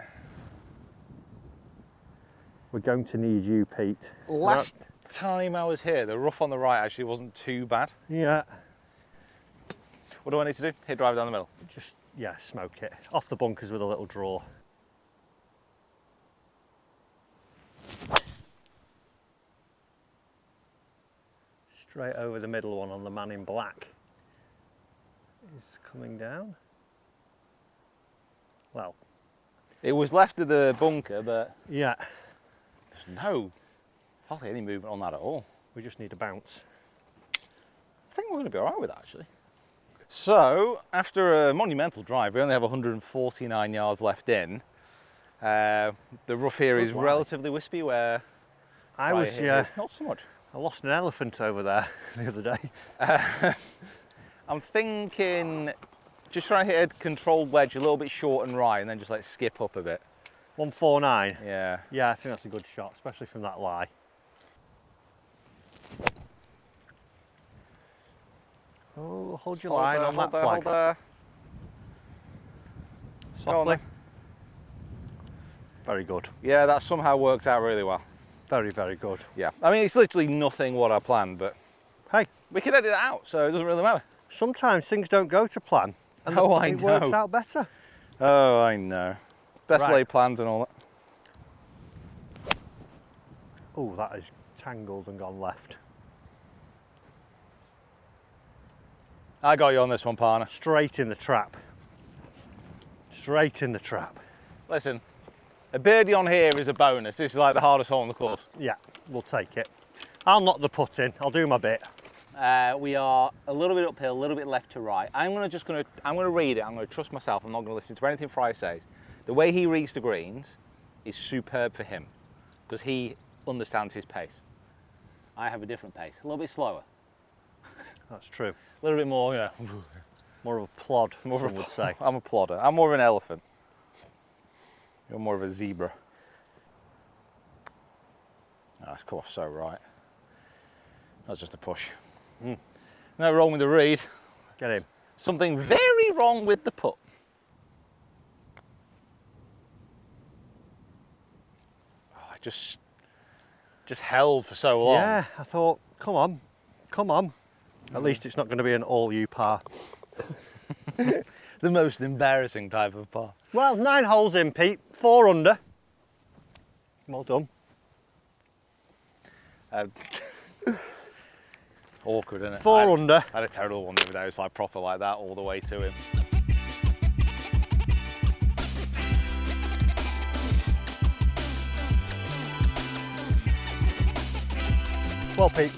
We're going to need you, Pete. Last time I was here, the rough on the right actually wasn't too bad. Yeah. What do I need to do? Hit drive down the middle. Just, yeah, smoke it. Off the bunkers with a little draw. Straight over the middle one on the man in black. Is coming down. Well. It was left of the bunker, but Yeah. there's hardly any movement on that at all. We just need a bounce. I think we're going to be all right with that, actually. So, after a monumental drive, we only have 149 yards left in. The rough here is relatively wispy, where I was, yeah, not so much. I lost an elephant over there the other day. I'm thinking just try and hit a controlled wedge a little bit short and right, and then just like skip up a bit. 149. Yeah. Yeah, I think that's a good shot, especially from that lie. Oh, hold your line on that flag. Hold there. Softly. Very good. Yeah, that somehow worked out really well. Very, very good. Yeah. I mean, it's literally nothing what I planned, but Hey, we can edit it out, so it doesn't really matter. sometimes things don't go to plan, and I it works know. out better. Oh, I know. Best Right. laid plans and all that. Oh, that is tangled and gone left. I got you on this one, partner. Straight in the trap. Straight in the trap. Listen, a birdie on here is a bonus. This is like the hardest hole on the course. Yeah, we'll take it. I'll knock the putt in. I'll do my bit. We are a little bit uphill, a little bit left to right. I'm gonna read it. I'm gonna trust myself. I'm not gonna listen to anything Fry says. The way he reads the greens is superb for him because he understands his pace. I have a different pace, a little bit slower, That's true. a little bit more, More of a plod, more some would say. I'm a plodder. I'm more of an elephant. You're more of a zebra. Oh, that's come off so right. That's just a push. No wrong with the read. Get him. Something very wrong with the putt. Oh, I just held for so long. Yeah, I thought, come on, come on. At least it's not going to be an all-you par. The most embarrassing type of par. Well, 9 holes in, Pete. 4 under. Well done. Awkward, isn't it? 4 under. I had a terrible one the other day. It was like proper like that all the way to him. Well, Pete,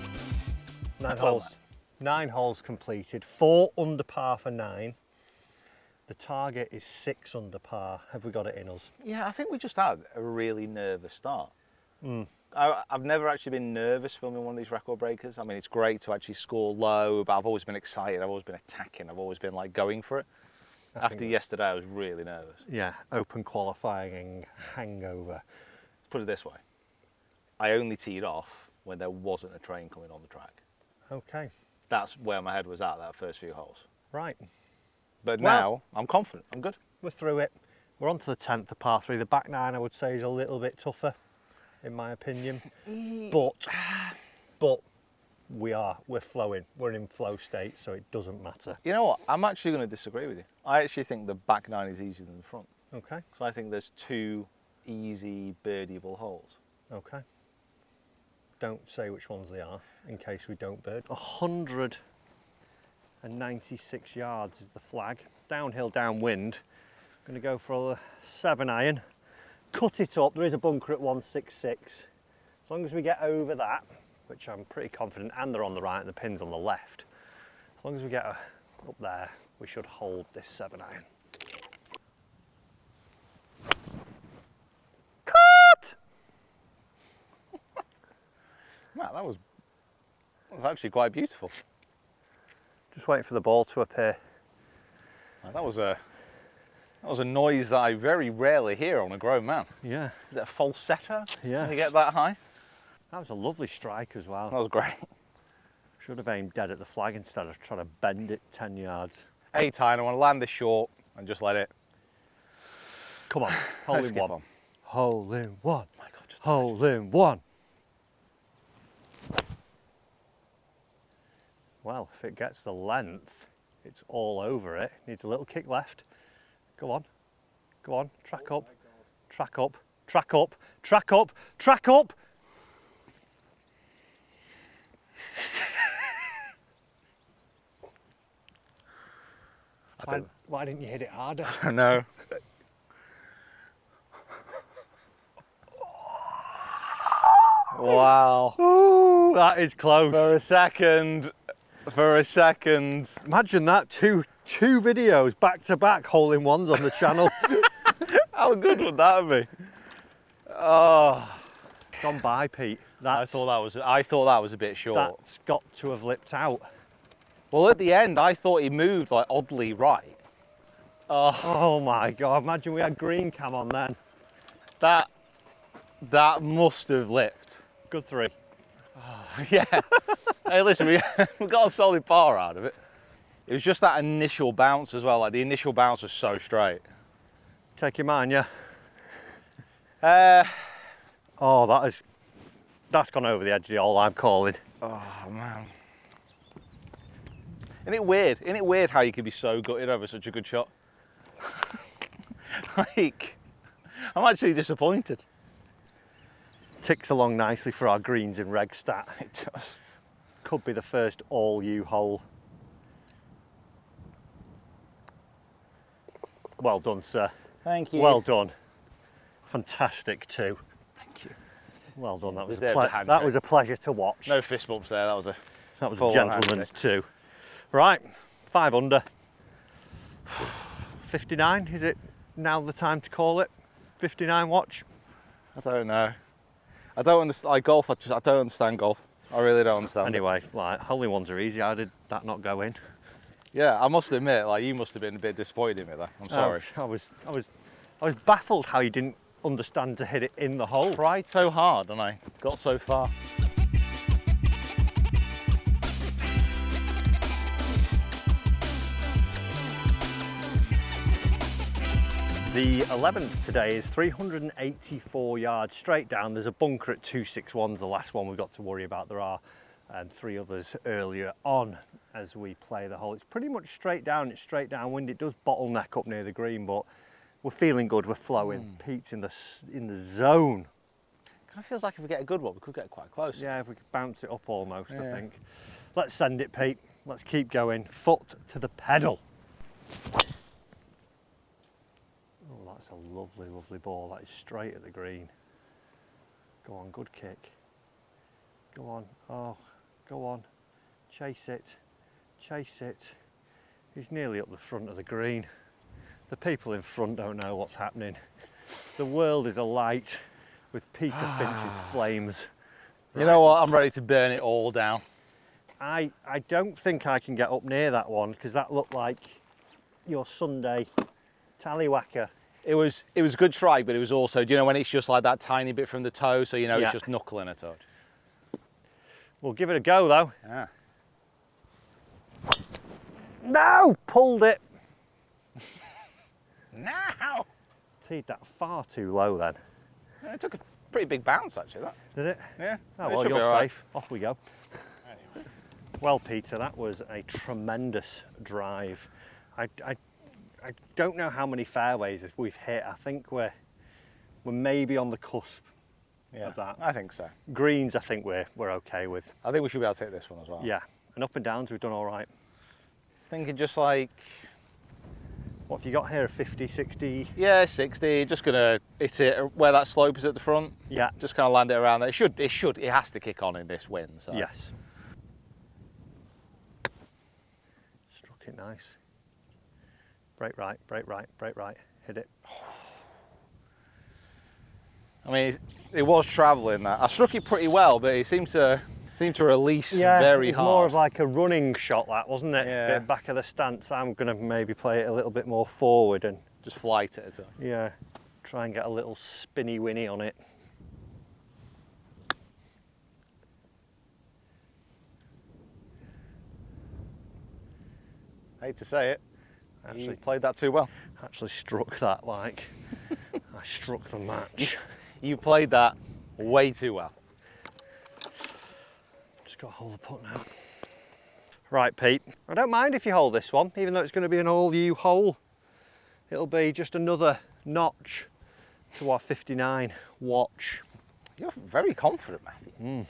9 Well, holes. 9 holes completed. 4 under par for 9. The target is 6 under par. Have we got it in us? Yeah, I think we just had a really nervous start. I've never actually been nervous filming one of these record breakers. I mean, it's great to actually score low, but I've always been excited. I've always been attacking. I've always been like going for it. After yesterday, I was really nervous. Yeah, open qualifying hangover. Let's put it this way. I only teed off when there wasn't a train coming on the track. Okay, That's where my head was at that first few holes. right. But Well, now I'm confident. I'm good. we're through it. We're on to the 10th, the par 3. The back 9, I would say, is a little bit tougher, in my opinion. But we're flowing. We're in flow state, so it doesn't matter. You know what? I'm actually going to disagree with you. I actually think the back 9 is easier than the front. Okay. So I think there's 2 easy birdieable holes. Okay. Don't say which ones they are, in case we don't bird. 196 yards is the flag. Downhill, downwind. Going to go for a 7-iron. Cut it up. There is a bunker at 166. As long as we get over that, which I'm pretty confident, and they're on the right and the pin's on the left. As long as we get up there, we should hold this 7-iron. Cut! Matt, that was actually quite beautiful. Just waiting for the ball to appear. That was a noise that I very rarely hear on a grown man. Yeah. Is it a falsetto? Yeah. Can you get that high? That was a lovely strike as well. That was great. Should have aimed dead at the flag instead of trying to bend it 10 yards. Hey, Tyne, I want to land this short and just let it. Come on, hole Let's in skip one. on. Hole in one. My God, just Hole in one. Well, if it gets the length, it's all over it. Needs a little kick left. Go on. Go on. Track up. Track up. Track up. Track up. Track up. Why didn't you hit it harder? I know. Wow. Ooh, that is close. For a second. Imagine that, two videos back to back, hole in ones on the channel. How good would that be? Oh, Gone by, Pete. I thought that was a bit short. That's got to have lipped out. Well, at the end, I thought he moved like oddly right. Oh my God, imagine we had green cam on then. That must have lipped. Good 3. Yeah. Hey, listen, we got a solid par out of it. It was just that initial bounce as well. Like the initial bounce was so straight. Take your mind, yeah. Oh, that's gone over the edge of the hole, I'm calling. Oh man. Isn't it weird how you can be so gutted over such a good shot? Like, I'm actually disappointed. Ticks along nicely for our greens in reg stat. It does. Could be the first all you hole. Well done, sir. Thank you. Well done. Fantastic too. Thank you. Well done. That Deserved a handshake. was a pleasure to watch. No fist bumps there. That was a a gentleman's too. Right, 5 under. 59. Is it now the time to call it? 59 watch. I don't know. I don't understand. Like golf, I don't understand golf. I really don't understand. Anyway, like hole in ones are easy. How did that not go in? Yeah, I must admit, like you must have been a bit disappointed in me there. I'm sorry. I was baffled how you didn't understand to hit it in the hole. Tried so hard and I got so far. The 11th today is 384 yards straight down. There's a bunker at 261's the last one we've got to worry about. There are 3 others earlier on as we play the hole. It's pretty much straight down, it's straight downwind. It does bottleneck up near the green, but we're feeling good, we're flowing. Pete's in the zone. Kind of feels like if we get a good one, we could get quite close. Yeah, if we could bounce it up almost, I think. Let's send it, Pete. Let's keep going. Foot to the pedal. Oh, that's a lovely, lovely ball. That is straight at the green. Go on, good kick. Go on, oh, go on. Chase it, chase it. He's nearly up the front of the green. The people in front don't know what's happening. The world is alight with Peter Finch's flames. You know what, I'm ready to burn it all down. I don't think I can get up near that one because that looked like your Sunday tallywhacker. It was a good try, but it was also, do you know when it's just like that tiny bit from the toe, so you know Yeah. it's just knuckling a touch. We'll give it a go though. Yeah. No, pulled it. Now! Teed that far too low then. Yeah, it took a pretty big bounce actually, that. Did it? Yeah. Oh, it well, should be you're all right. safe. Off we go. Anyway. Well, Peter, that was a tremendous drive. I don't know how many fairways we've hit. I think we're maybe on the cusp of that. I think so. Greens, I think we're okay with. I think we should be able to hit this one as well. Yeah, and up and downs, we've done all right. Thinking just like, What have you got here? 50, 60? yeah, 60. Just gonna hit it where that slope is at the front. Yeah. Just kind of land it around there. It has to kick on in this wind. So. Yes. Struck it nice. Break right, break right, break right. Hit it. I mean, it was travelling that. I struck it pretty well, but it seemed to release very it's hard. more of like a running shot, that, wasn't it? Yeah. Bit back of the stance. I'm going to maybe play it a little bit more forward and Just flight it. So. yeah, try and get a little spinny winny on it. Hate to say it, you Actually, played that too well. actually struck that like I struck the match. You played that way too well. Just got to hold the putt now. Right, Pete, I don't mind if you hold this one, even though it's going to be an all-you hole. It'll be just another notch to our 59 watch. You're very confident, Matthew.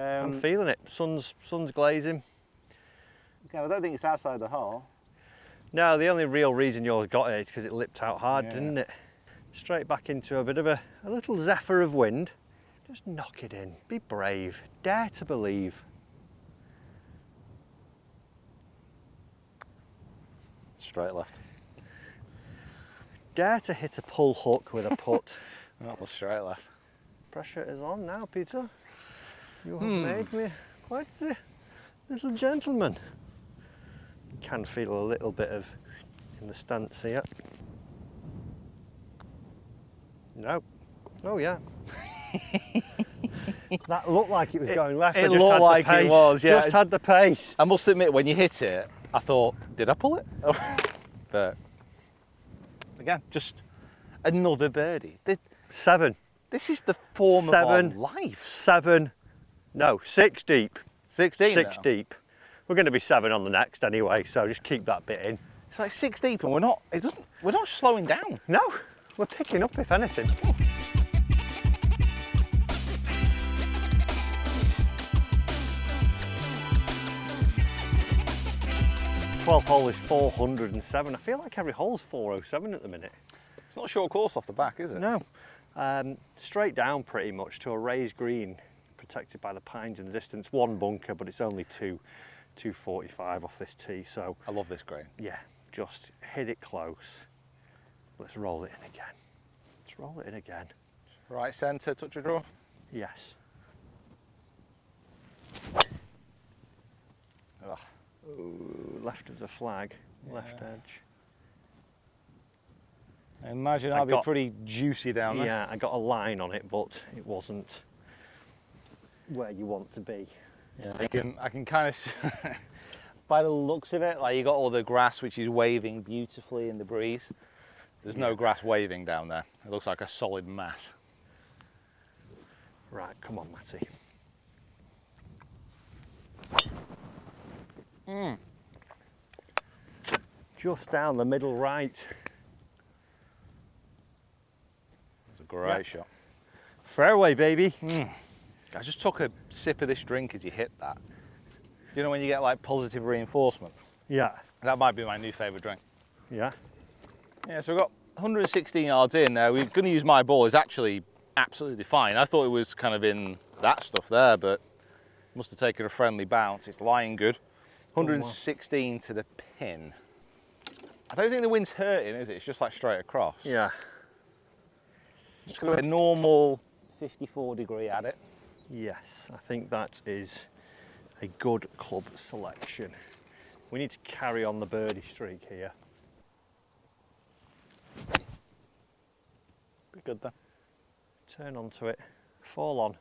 I'm feeling it. Sun's glazing. Okay, I don't think it's outside the hole. No, the only real reason yours got it is because it lipped out hard, Yeah. didn't it? Straight back into a bit of a little zephyr of wind. Just knock it in. Be brave. Dare to believe. Straight left. Dare to hit a pull hook with a putt. That was straight left. Pressure is on now, Peter. You have made me quite the little gentleman. Can feel a little bit of in the stance here. No. Oh yeah. That looked like it was going left. it I just looked had like the it pace. was, yeah. Just had the pace. I must admit, when you hit it, I thought, did I pull it? But again, just another birdie. 7. This is the form of our life. 7. No, 6 deep. 16 6 now. deep. We're going to be 7 on the next anyway, so just keep that bit in. It's like 6 deep, and we're not slowing down. No, we're picking up if anything. 12th hole is 407. I feel like every hole's 407 at the minute. It's not a short course off the back, is it? No. Straight down pretty much to a raised green, protected by the pines in the distance. One bunker, but it's only 245 off this tee. So I love this green. yeah, just hit it close. Let's roll it in again. Let's roll it in again. Right centre, touch of draw. Yes. Ugh. Ooh, left of the flag, left edge. I imagine I I'll be got- pretty juicy down there. Yeah, I got a line on it, but it wasn't where you want to be. Yeah, I can kind of, by the looks of it, like you got all the grass which is waving beautifully in the breeze. There's no grass waving down there. It looks like a solid mass. Right, come on, Matty. Just down the middle right. It's a great shot. Fairway, baby. I just took a sip of this drink as you hit that. Do you know when you get like positive reinforcement? Yeah, That might be my new favourite drink. yeah. Yeah, so we've got 116 yards in now. We're going to use my ball. It's actually absolutely fine. I thought it was kind of in that stuff there, but must have taken a friendly bounce. It's lying good. 116 to the pin. I don't think the wind's hurting, is it? It's just like straight across. Yeah. Just going to a normal 54 degree at it. Yes, I think that is a good club selection. We need to carry on the birdie streak here. Be good then. Turn onto it, fall on.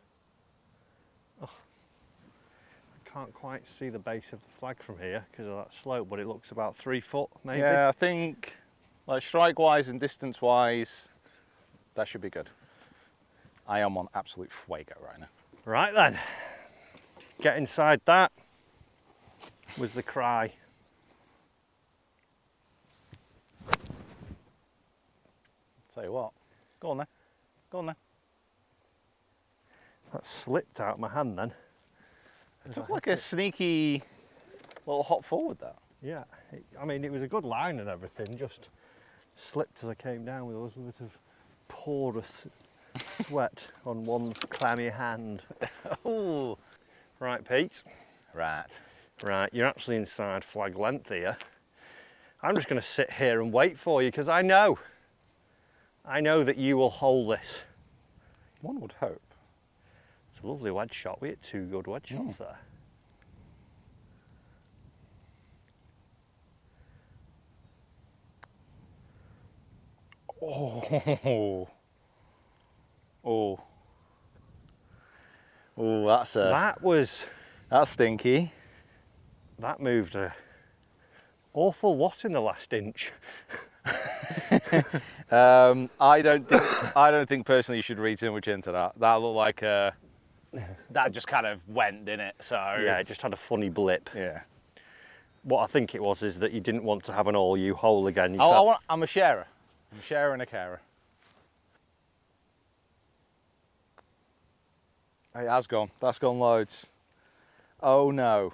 Oh, I can't quite see the base of the flag from here because of that slope, but it looks about 3 foot maybe. Yeah, I think like strike-wise and distance-wise, that should be good. I am on absolute fuego right now. Right then, get inside that was the cry. Tell you what, go on then, go on then. That slipped out my hand then. It took like a sneaky little hop forward there. Yeah, I mean it was a good line and everything, just slipped as I came down with a little bit of porous sweat on one's clammy hand. Ooh. Right, Pete. Right. Right, you're actually inside flag length here. I'm just going to sit here and wait for you because I know that you will hold this. One would hope. It's a lovely wedge shot. We hit 2 good wedge shots there. Oh. Oh. Oh, that's stinky. That moved a awful lot in the last inch. I don't think personally you should read too much into that. That looked like that just kind of went, didn't it? So Yeah, it just had a funny blip. yeah. What I think it was is that you didn't want to have an all you hole again. You I'm a sharer. I'm a sharer and a carer. It has gone. That's gone loads. Oh no.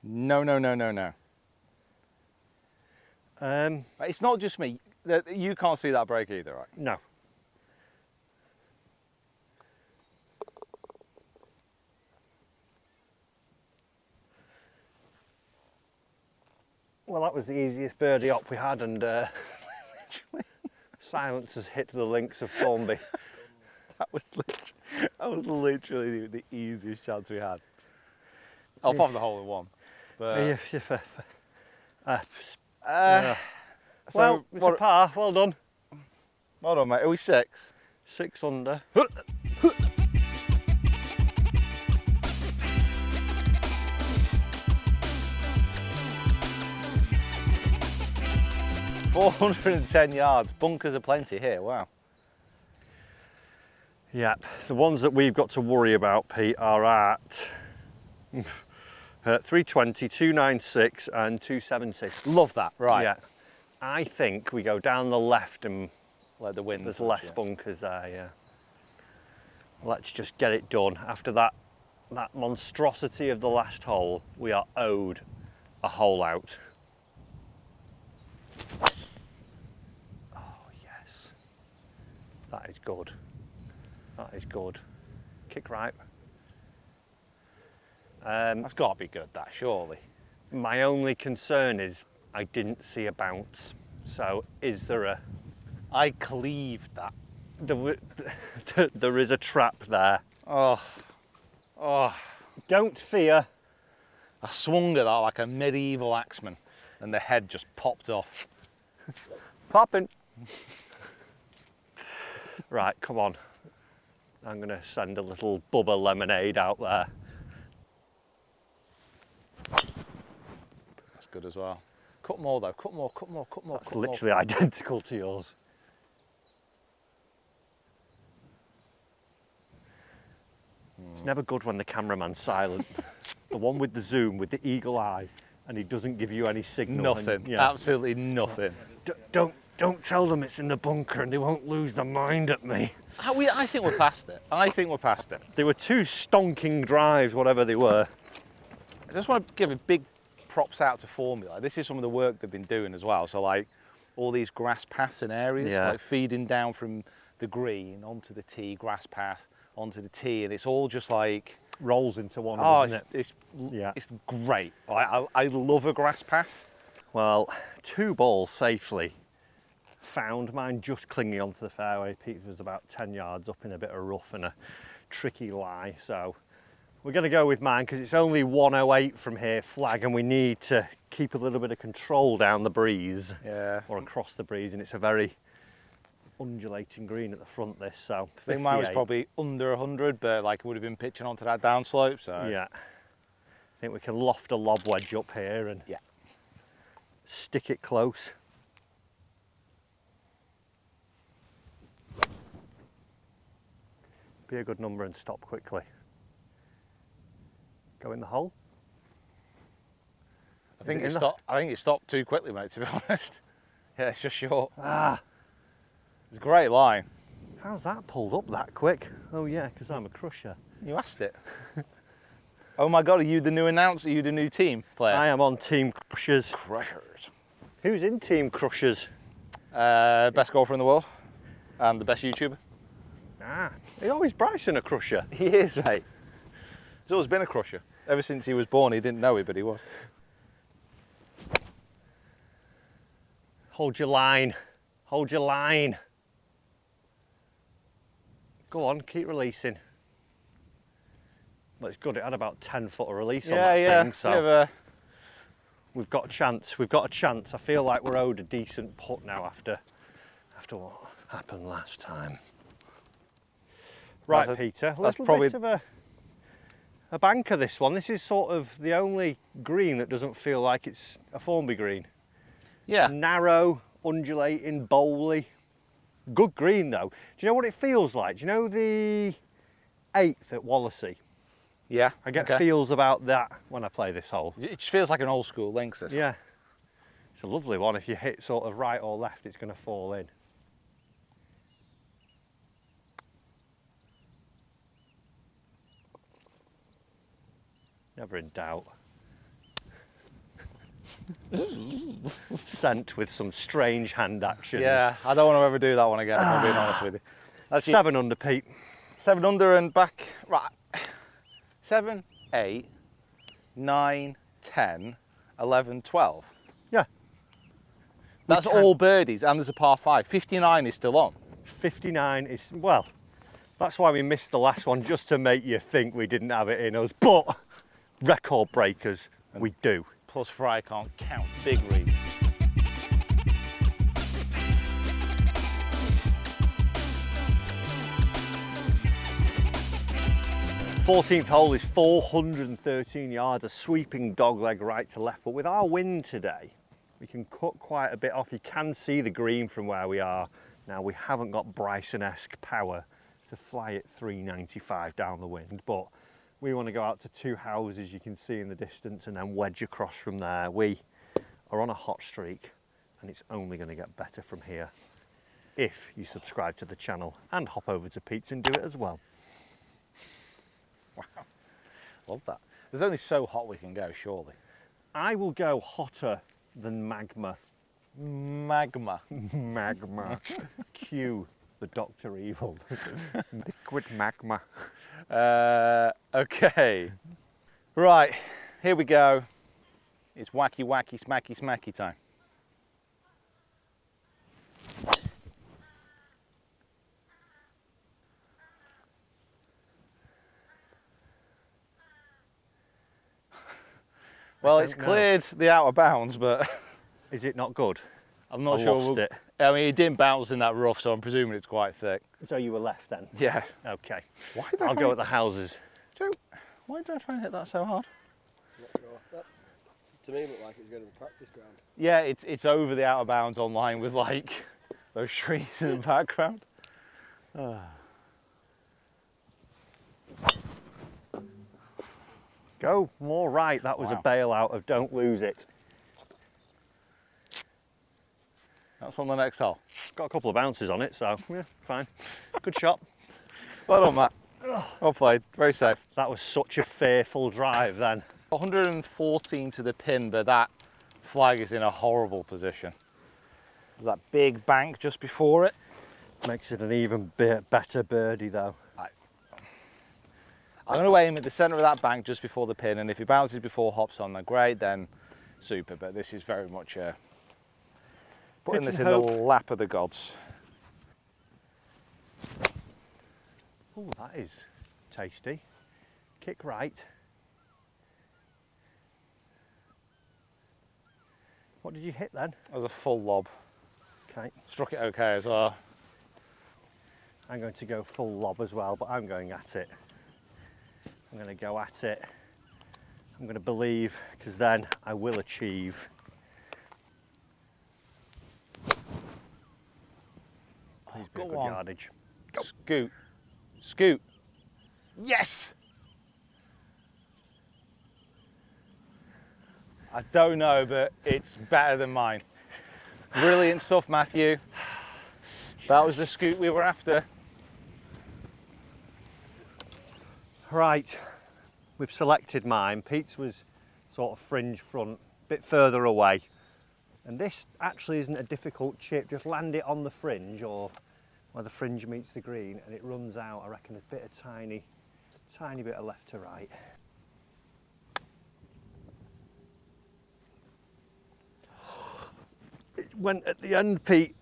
No, no, no, no, no. It's not just me. You can't see that break either, right? No. Well, that was the easiest birdie op we had, and silence has hit the links of Formby. That was literally the easiest chance we had. Off of the hole in one. But, Well, it's a par. Well done. Hold on, mate. Are we 6? 6 under. $410 yards. Bunkers are plenty here. Wow. Yep. The ones that we've got to worry about, Pete, are at 320, 296 and 270. Love that. Right. Yeah. I think we go down the left and Let the wind. there's touch less you. bunkers there, yeah. Let's just get it done. After that monstrosity of the last hole, we are owed a hole out. Oh, yes. That is good. That is good. Kick right. That's got to be good, that, surely. My only concern is I didn't see a bounce. So is there a... I cleaved that. There is a trap there. Oh. Oh. Don't fear. I swung at that like a medieval axeman and the head just popped off. Popping. Right, come on. I'm going to send a little Bubba lemonade out there. That's good as well. Cut more though, cut more, cut more, cut more. That's literally identical to yours. It's never good when the cameraman's silent. The one with the zoom, with the eagle eye, and he doesn't give you any signal. Nothing, And, yeah. absolutely nothing. Don't tell them it's in the bunker and they won't lose their mind at me. I think we're past it. I think we're past it. They were 2 stonking drives, whatever they were. I just want to give a big props out to Formula. This is some of the work they've been doing as well. So like all these grass paths and areas, Yeah. like feeding down from the green onto the tee, grass path onto the tee, and it's all just like Rolls into one, doesn't it? It's great. I love a grass path. Well, 2 balls safely found. Mine just clinging onto the fairway. Pete's was about 10 yards up in a bit of rough and a tricky lie. So we're going to go with mine because it's only 108 from here flag, and we need to keep a little bit of control down the breeze. Yeah. Or across the breeze, and it's a very undulating green at the front this, so I think mine was 58. probably under 100, but like it would have been pitching onto that downslope. So Yeah. I think we can loft a lob wedge up here and yeah. stick it close. Be a good number and stop quickly. Go in the hole. I think it stopped too quickly, mate, to be honest. Yeah, it's just short. Ah, It's a great line. how's that pulled up that quick? Oh yeah, because I'm a crusher. You asked it. Oh my God, are you the new announcer? Are you the new team player? I am on Team Crushers. Crushers. Who's in Team Crushers? Best golfer in the world and the best YouTuber. Ah, is always Bryson a crusher? He is, mate. He's always been a crusher. Ever since he was born, he didn't know it, but he was. Hold your line. Hold your line. Go on, keep releasing. Well, it's good. It had about 10 foot of release on that thing, so we've got a chance. We've got a chance. I feel like we're owed a decent putt now after what happened last time. Right, Peter. A little bit of a banker, this one. This is sort of the only green that doesn't feel like it's a Formby green. Yeah. Narrow, undulating, bowly. Good green though. Do you know what it feels like? Do you know the 8th at Wallasey? Yeah. I get feels about that when I play this hole. It just feels like an old school links, this. Yeah. It's a lovely one. If you hit sort of right or left, it's going to fall in. Never in doubt. Sent with some strange hand actions. Yeah, I don't want to ever do that one again, if I'm being honest with you. That's 7 under, Pete. 7 under and back. Right. 7, 8, 9, 10, 11, 12. Yeah. That's all birdies, and there's a par 5. 59 is still on. 59 is, well, that's why we missed the last one, just to make you think we didn't have it in us. But record breakers, we do. Plus Fry can't count. Big read. Fourteenth hole is 413 yards, a sweeping dogleg right to left. But with our wind today, we can cut quite a bit off. You can see the green from where we are. Now, we haven't got Bryson-esque power to fly it 395 down the wind, but we want to go out to 2 houses you can see in the distance and then wedge across from there. We are on a hot streak and it's only going to get better from here if you subscribe to the channel and hop over to Pete's and do it as well. Wow, love that. There's only so hot we can go, surely. I will go hotter than magma. Magma. Magma. Cue the Dr. Evil. Liquid magma. Okay. Right, here we go. It's wacky, wacky, smacky, smacky time. Well, it's cleared the outer bounds, but is it not good? I'm not I sure. lost it. I mean, it didn't bounce in that rough, so I'm presuming it's quite thick. So you were left then? Yeah. Okay. Why did I'll go at the houses. Why did I try and hit that so hard? Not sure. That, to me, looked like it was going to be practice ground. Yeah, it's over the outer bounds online with like those trees in the background. Go more right. That was a bailout of don't lose it. That's on the next hole. Got a couple of bounces on it, so yeah, fine. Good shot. Well done, Matt. Well played. Very safe. That was such a fearful drive then. 114 to the pin, but that flag is in a horrible position. There's that big bank just before it. Makes it an even better birdie though. I'm going to aim at the centre of that bank just before the pin, and if he bounces before hops on, then great, then super. But this is very much putting this in the lap of the gods. Oh, that is tasty. Kick right. What did you hit then? That was a full lob. Okay. Struck it okay as well. I'm going to go full lob as well, but I'm going at it. I'm going to go at it. I'm going to believe, because then I will achieve. Please be a good yardage. Go. Scoot. Scoot. Yes! I don't know, but it's better than mine. Brilliant stuff, Matthew. That was the scoot we were after. Right, we've selected mine. Pete's was sort of fringe front, a bit further away. And this actually isn't a difficult chip. Just land it on the fringe or where the fringe meets the green and it runs out. I reckon a bit of tiny bit of left to right. It went at the end, Pete.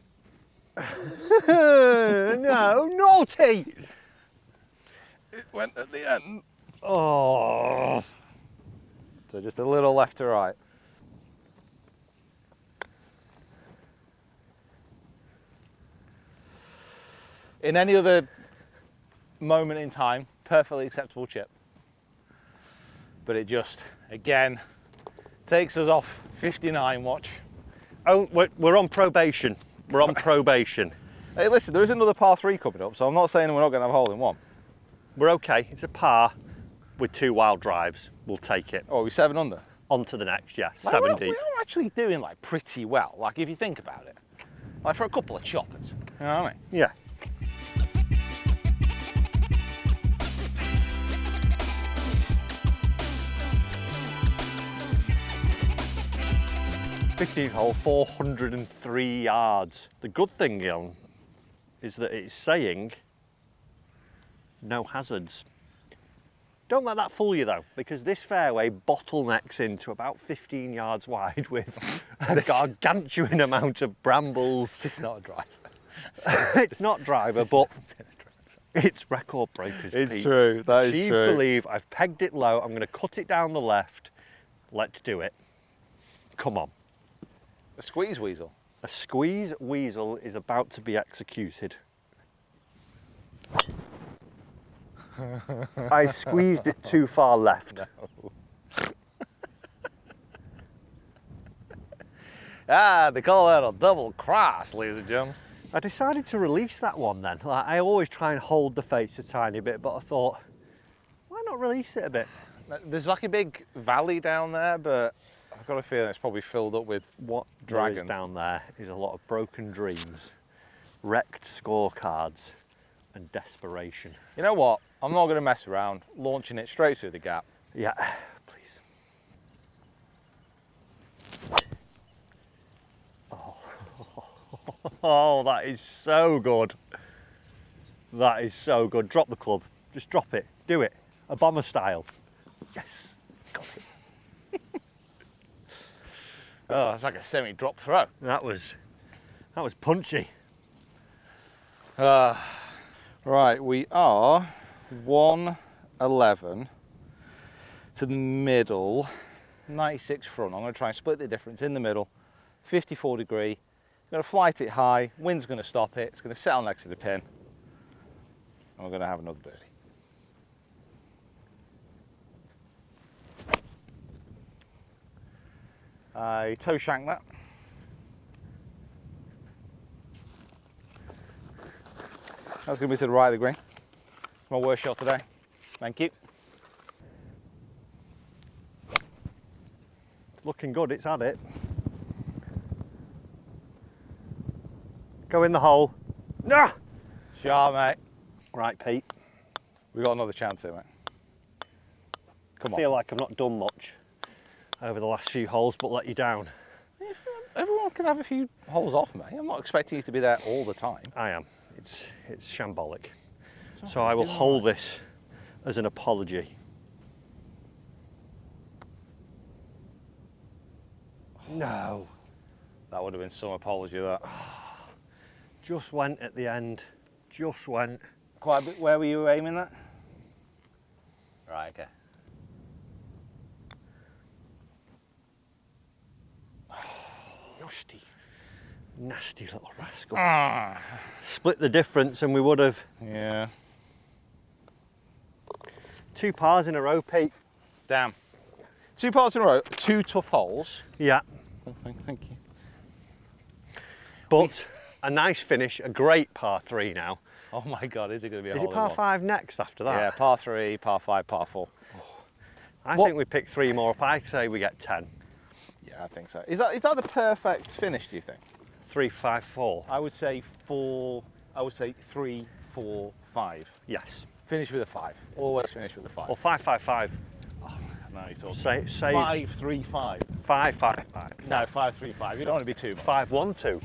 No, naughty! It went at the end. Oh. So just a little left to right. In any other moment in time, perfectly acceptable chip. But it just, again, takes us off 59 watch. Oh, we're on probation. We're on probation. Hey, listen, there is another par 3 coming up, so I'm not saying we're not going to have a hole in one. We're okay. It's a par with 2 wild drives. We'll take it. Oh, are we 7 under? On to the next, yeah. Like, 7 we're deep. actually doing like pretty well, like if you think about it. Like for a couple of choppers, you know what I mean? Yeah. #15 hole, 403 yards. The good thing, Gil, is that it's saying no hazards. Don't let that fool you though, because this fairway bottlenecks into about 15 yards wide with a gargantuan amount of brambles. It's not a driver. It's not driver, but it's record breakers. It's Pete. true, that is Achieve, true. believe, I've pegged it low, I'm going to cut it down the left. Let's do it. Come on. A squeeze weasel. A squeeze weasel is about to be executed. I squeezed it too far left. No. They call that a double cross, ladies and gentlemen. I decided to release that one then. Like, I always try and hold the face a tiny bit, but I thought, why not release it a bit? There's like a big valley down there, but I've got a feeling it's probably filled up with What dragons. there is down there is a lot of broken dreams, wrecked scorecards, and desperation. You know what? I'm not going to mess around, launching it straight through the gap. Yeah, please. Oh, that is so good. That is so good. Drop the club. Just drop it. Do it. A bomber style. Yes. Got it. Oh, it's like a semi-drop throw. That was punchy. Right, we are 111 to the middle, 96 front. I'm going to try and split the difference in the middle, 54 degree. I'm going to flight it high, wind's going to stop it, it's going to settle next to the pin, and we're going to have another birdie. I toe shank that. That's going to be to the right of the green. My worst shot today. Thank you. It's looking good. It's had it. Go in the hole. Nah! Sharp, mate. Right, Pete. We've got another chance here, mate. Come I on. feel like I've not done much over the last few holes, but let you down. Everyone can have a few holes off, mate. I'm not expecting you to be there all the time. I am. It's shambolic. It's So all right, I will it's doing hold all right. this as an apology. No. That would have been some apology, that. Just went at the end. Just went. Quite a bit. Where were you aiming that? Right, okay. Nasty. Nasty little rascal. Ah. Split the difference and we would have. Yeah. 2 pars in a row, Pete. Damn. 2 parts in a row, 2 tough holes. Yeah. Oh, thank you. But a nice finish, a great par 3 now. Oh my God, is it going to be a Is hole it in par one? 5 next after that? Yeah, par 3, par 5, par 4. I What- think we pick 3 more up. I say we get 10. Yeah, I think so. Is that the perfect finish, do you think? 3, 5, 4. I would say 4, I would say 3, 4, 5. Yes. Finish with a 5. Always finish with a 5. Or 5, 5, 5. No, you're talking. Say 5, 3, 5. 5, 5, 5. No, 5, 3, 5. You don't want to be too much. 5, 1, 2.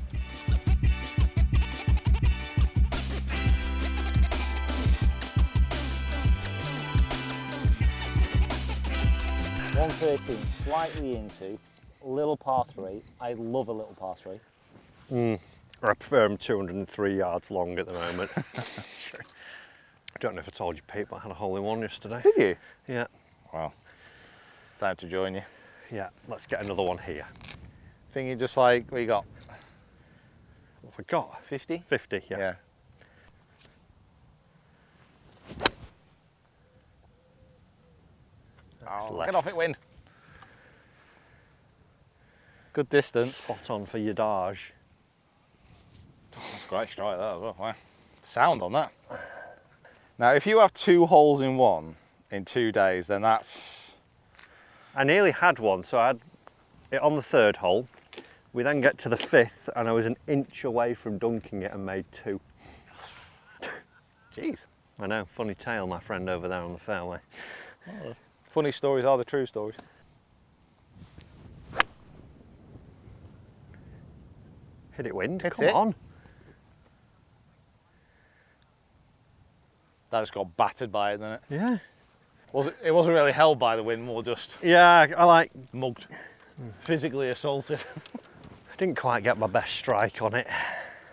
113, slightly into, little par 3. I love a little par 3. I prefer them 203 yards long at the moment. That's true. I don't know if I told you, Pete, but I had a hole in one yesterday. Did you? Yeah. Well, it's time to join you. Yeah, let's get another one here. Thinking just like, what you got? What have I got? 50? 50, yeah. Yeah. Oh, left. get off it, wind. Good distance. Spot on for yardage. That's a great strike that as well. Wow. Sound on that. Now, if you have 2 holes in one in 2 days, then that's... I nearly had one, so I had it on the 3rd hole. We then get to the 5th, and I was an inch away from dunking it and made 2. Jeez. I know, funny tale, my friend over there on the fairway. Oh, funny stories are the true stories. Hit it, wind. Hits Come it. on. That just got battered by it, didn't it? Yeah. It wasn't really held by the wind, more just Yeah, I like. mugged. Physically assaulted. I didn't quite get my best strike on it,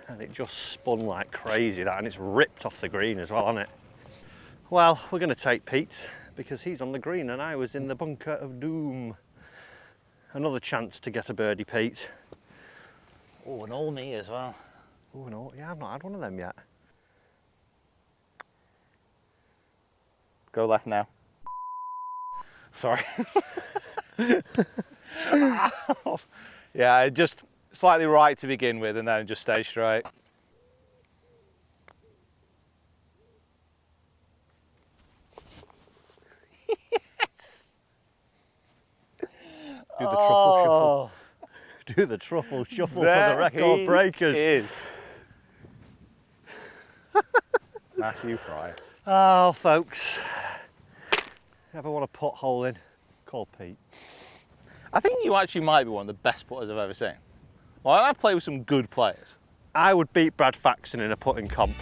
and it just spun like crazy, that, and it's ripped off the green as well, hasn't it? Well, we're going to take Pete's because he's on the green and I was in the bunker of doom. Another chance to get a birdie, Pete. Oh, an all knee as well. Oh no, yeah, I've not had one of them yet. Go left now. Sorry. Yeah, just slightly right to begin with and then just stay straight. Do the truffle shuffle. Do the truffle shuffle for the record breakers. Is. Matthew Fry. Oh, folks, ever want to put hole in? Call Pete. I think you actually might be one of the best putters I've ever seen. Well, I've played with some good players. I would beat Brad Faxon in a putting comp.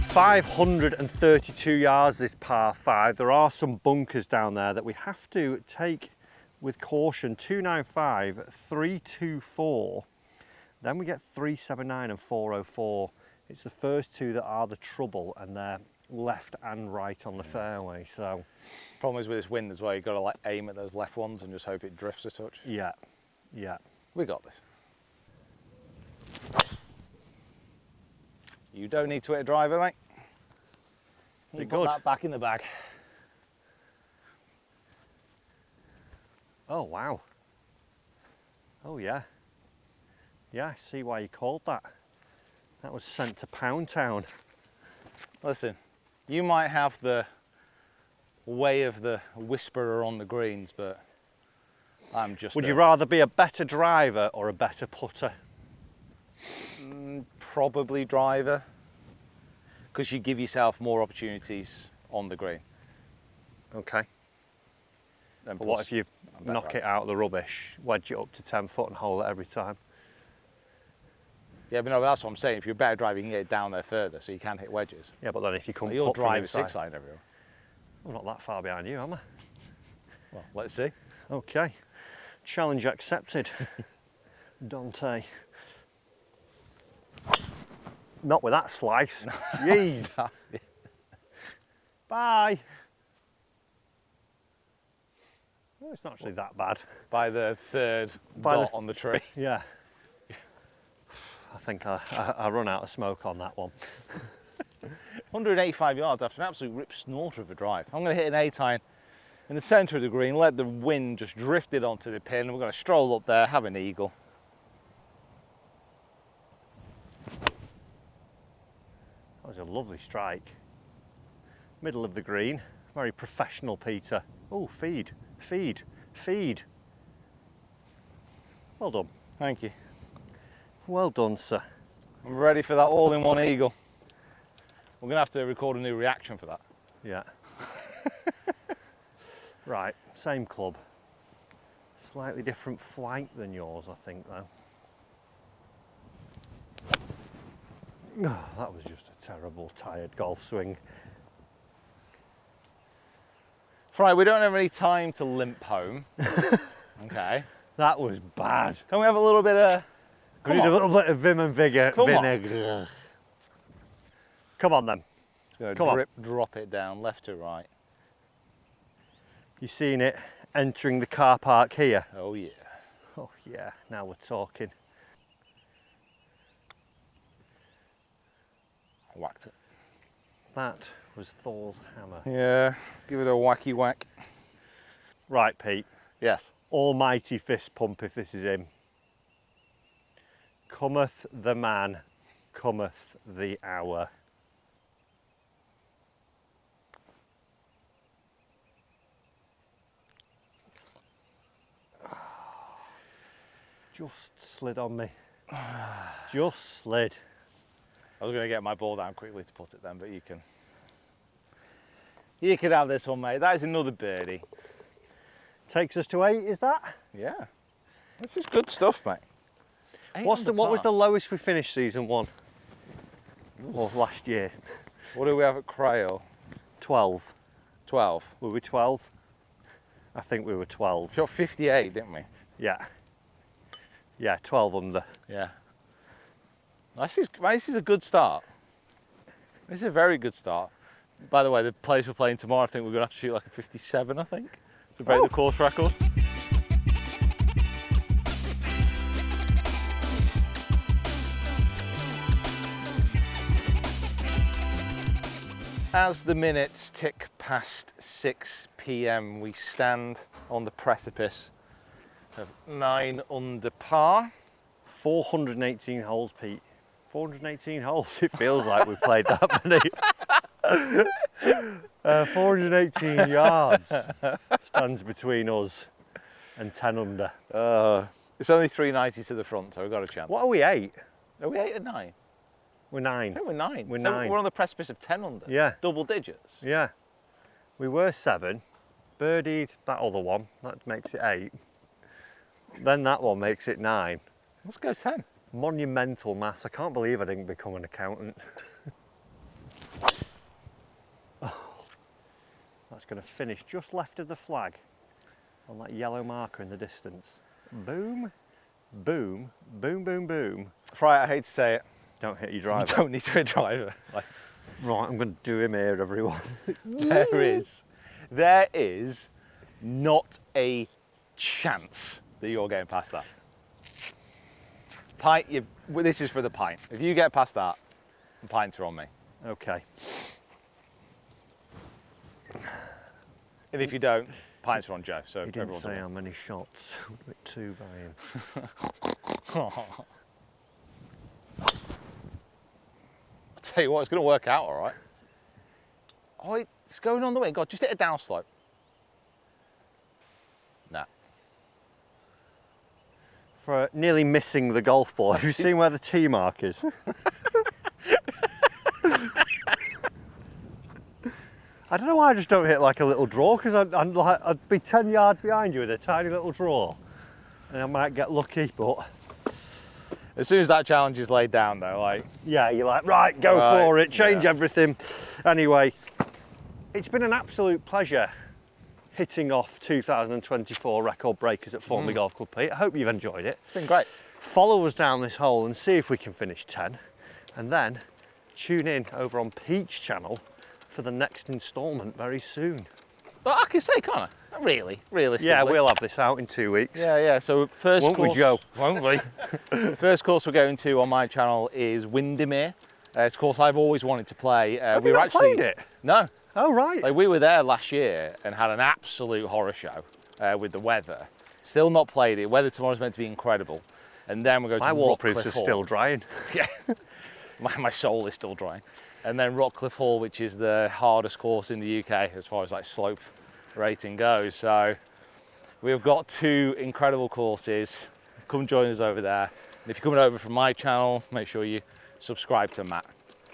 .532 yards this par 5. There are some bunkers down there that we have to take with caution. 295, 324. Then we get 379 and 404. It's the first 2 that are the trouble, and they're left and right on the fairway. So Problem is with this wind as well, you've got to like aim at those left ones and just hope it drifts a touch. yeah, yeah. We got this. You don't need to hit a driver, mate. You Be put good. that back in the bag. Oh wow. Oh yeah. Yeah, I see why you called that. That was sent to Pound Town. Listen, you might have the way of the whisperer on the greens, but I'm just... Would you rather be a better driver or a better putter? Probably driver, because you give yourself more opportunities on the green. Okay. And But what plus, if you I'm better knock at it out of the rubbish, wedge it up to 10 foot and hole it every time? Yeah, but no, that's what I'm saying. If you're a better driver, you can get it down there further, so you can hit wedges. Yeah, but then if you come You'll putt from drive inside, 6-iron everywhere. I'm not that far behind you, am I? Well, let's see. Okay. Challenge accepted. Dante. Not with that slice. Jeez. Bye. Well, it's not actually that bad. By the third dot on the tree. Yeah. I think I run out of smoke on that one. 185 yards after an absolute rip snorter of a drive. I'm going to hit an 8-iron in the centre of the green, let the wind just drift it onto the pin, and we're going to stroll up there, have an eagle. That was a lovely strike. Middle of the green, very professional, Peter. Oh, feed, feed, feed. Well done. Thank you. Well done, sir. I'm ready for that all-in-one eagle. We're going to have to record a new reaction for that. Yeah. Right, same club. Slightly different flight than yours, I think, though. Oh, that was just a terrible, tired golf swing. Right, we don't have any time to limp home. Okay. That was bad. Can we have a little bit of... We need a little bit of vim and vinegar. Come on then. Just Come on. drip, drop it down, left to right. You seen it entering the car park here? Oh yeah. Oh yeah, now we're talking. I whacked it. That was Thor's hammer. Yeah, give it a wacky whack. Right, Pete. Yes. Almighty fist pump if this is him. Cometh the man, cometh the hour. Just slid on me. Just slid. I was going to get my ball down quickly to put it then, but you can have this one, mate. That is another birdie. Takes us to 8, is that? Yeah. This is good stuff, mate. What was the lowest we finished season 1? Or last year? What do we have at Crayo? 12. 12. Were we 12? I think we were 12. Shot 58, didn't we? Yeah. Yeah, 12 under. Yeah. This is a good start. This is a very good start. By the way, the players we're playing tomorrow, I think we're going to have to shoot like a 57, I think, to break the course record. As the minutes tick past 6 p.m, we stand on the precipice of 9 under par. 418 holes, Pete. 418 holes. It feels like we've played that many. 418 yards stands between us and 10 under. It's only 390 to the front, so we've got a chance. What are we, 8? Are we 8 or 9? We're 9. I think we're 9. We're So 9. We're on the precipice of 10 under. Yeah. Double digits. Yeah. We were 7. Birdied that other one. That makes it 8. Then that one makes it 9. Let's go 10. Monumental mass. I can't believe I didn't become an accountant. Oh, that's going to finish just left of the flag on that yellow marker in the distance. Boom, boom, boom, boom, boom. Right, I hate to say it. Don't hit your driver. You don't need to hit a driver. Like, right, I'm going to do him here, everyone. there is not a chance that you're getting past that. Pint, this is for the pint. If you get past that, the pints are on me. Okay. And if you don't, pints are on Joe. So He didn't everyone's say on how many shots. With 2 by him. I'll tell you what, it's going to work out all right. Oh, it's going on the way. God, just hit a downslope. Nah. For nearly missing the golf ball. Have you seen where the tee mark is? I don't know why I just don't hit like a little draw, because I'd be 10 yards behind you with a tiny little draw. And I might get lucky, but... As soon as that challenge is laid down though, like... Yeah, you're like, right, go for it, change everything. Anyway, it's been an absolute pleasure hitting off 2024 record breakers at Formby Golf Club, Pete. I hope you've enjoyed it. It's been great. Follow us down this hole and see if we can finish 10. And then tune in over on Pete's channel for for the next instalment very soon. But I can say, can't I? Not really, realistically. Yeah, we'll have this out in 2 weeks. Yeah. So first Won't course, we, Joe? Won't we? First course we're going to on my channel is Windermere. It's a course I've always wanted to play. Have you not played it? No. Oh, right. Like, we were there last year and had an absolute horror show with the weather. Still not played it. Weather tomorrow's meant to be incredible. And then we're going to My waterproofs Rockcliffe are Hall. still drying. Yeah, my soul is still drying. And then Rockcliffe Hall, which is the hardest course in the UK as far as like slope rating goes. So we've got 2 incredible courses. Come join us over there. And if you're coming over from my channel, make sure you subscribe to Matt.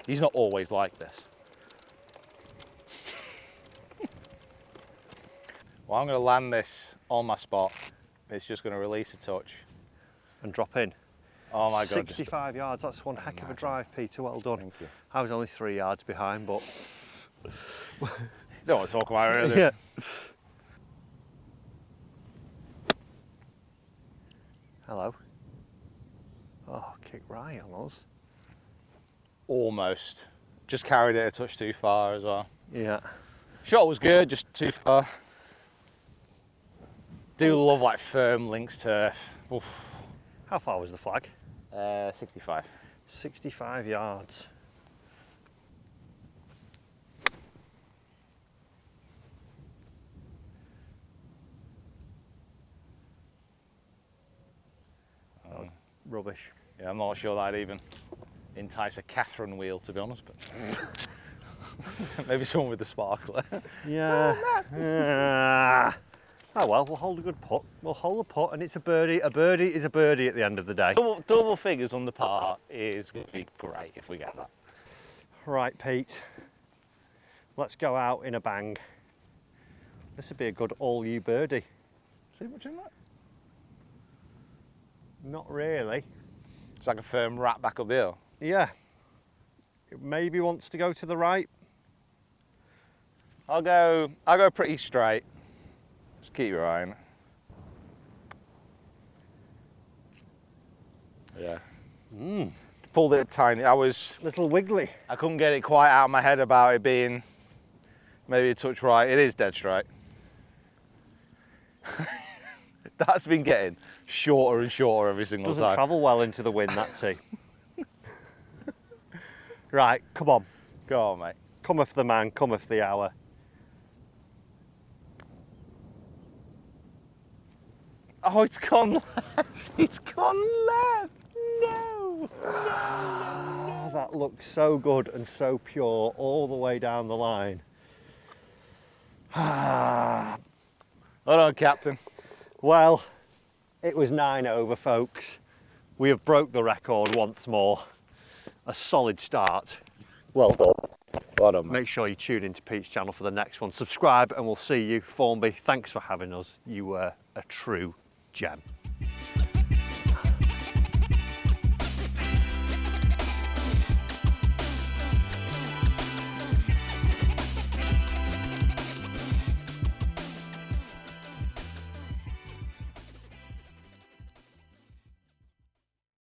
He's not always like this. Well, I'm going to land this on my spot. It's just going to release a touch. And drop in. Oh my God. 65 yards, that's one heck of a drive, Peter, well done. Thank you. I was only 3 yards behind, but... Don't want to talk about it, really. Yeah. Hello. Oh, kick right on us. Almost. Just carried it a touch too far as well. Yeah. Shot was good, just too far. Do love like firm links turf. Oof. How far was the flag? 65. 65 yards. Rubbish. Yeah, I'm not sure that'd even entice a Catherine wheel, to be honest, but maybe someone with a sparkler. Yeah. Oh well, we'll hold a good putt. We'll hold a putt and it's a birdie. A birdie is a birdie at the end of the day. Double figures on the par is going to be great if we get that. Right, Pete. Let's go out in a bang. This would be a good all-you birdie. See much in that? Not really. It's like a firm rat back up the hill. Yeah. It maybe wants to go to the right. I'll go pretty straight. Just keep your eye on it. Yeah. Pulled it tiny. Little wiggly. I couldn't get it quite out of my head about it being maybe a touch right. It is dead straight. That's been getting shorter and shorter every single Doesn't time. travel well into the wind, that tee. Right, come on. Go on, mate. Cometh the man, cometh the hour. Oh, it's gone left. It's gone left. No. Oh, that looks so good and so pure all the way down the line. Hold on, Captain. Well, it was 9 over, folks. We have broke the record once more. A solid start. Well done. Well done, mate. Make sure you tune into Pete's channel for the next one. Subscribe and we'll see you. Formby, thanks for having us. You were a true gem.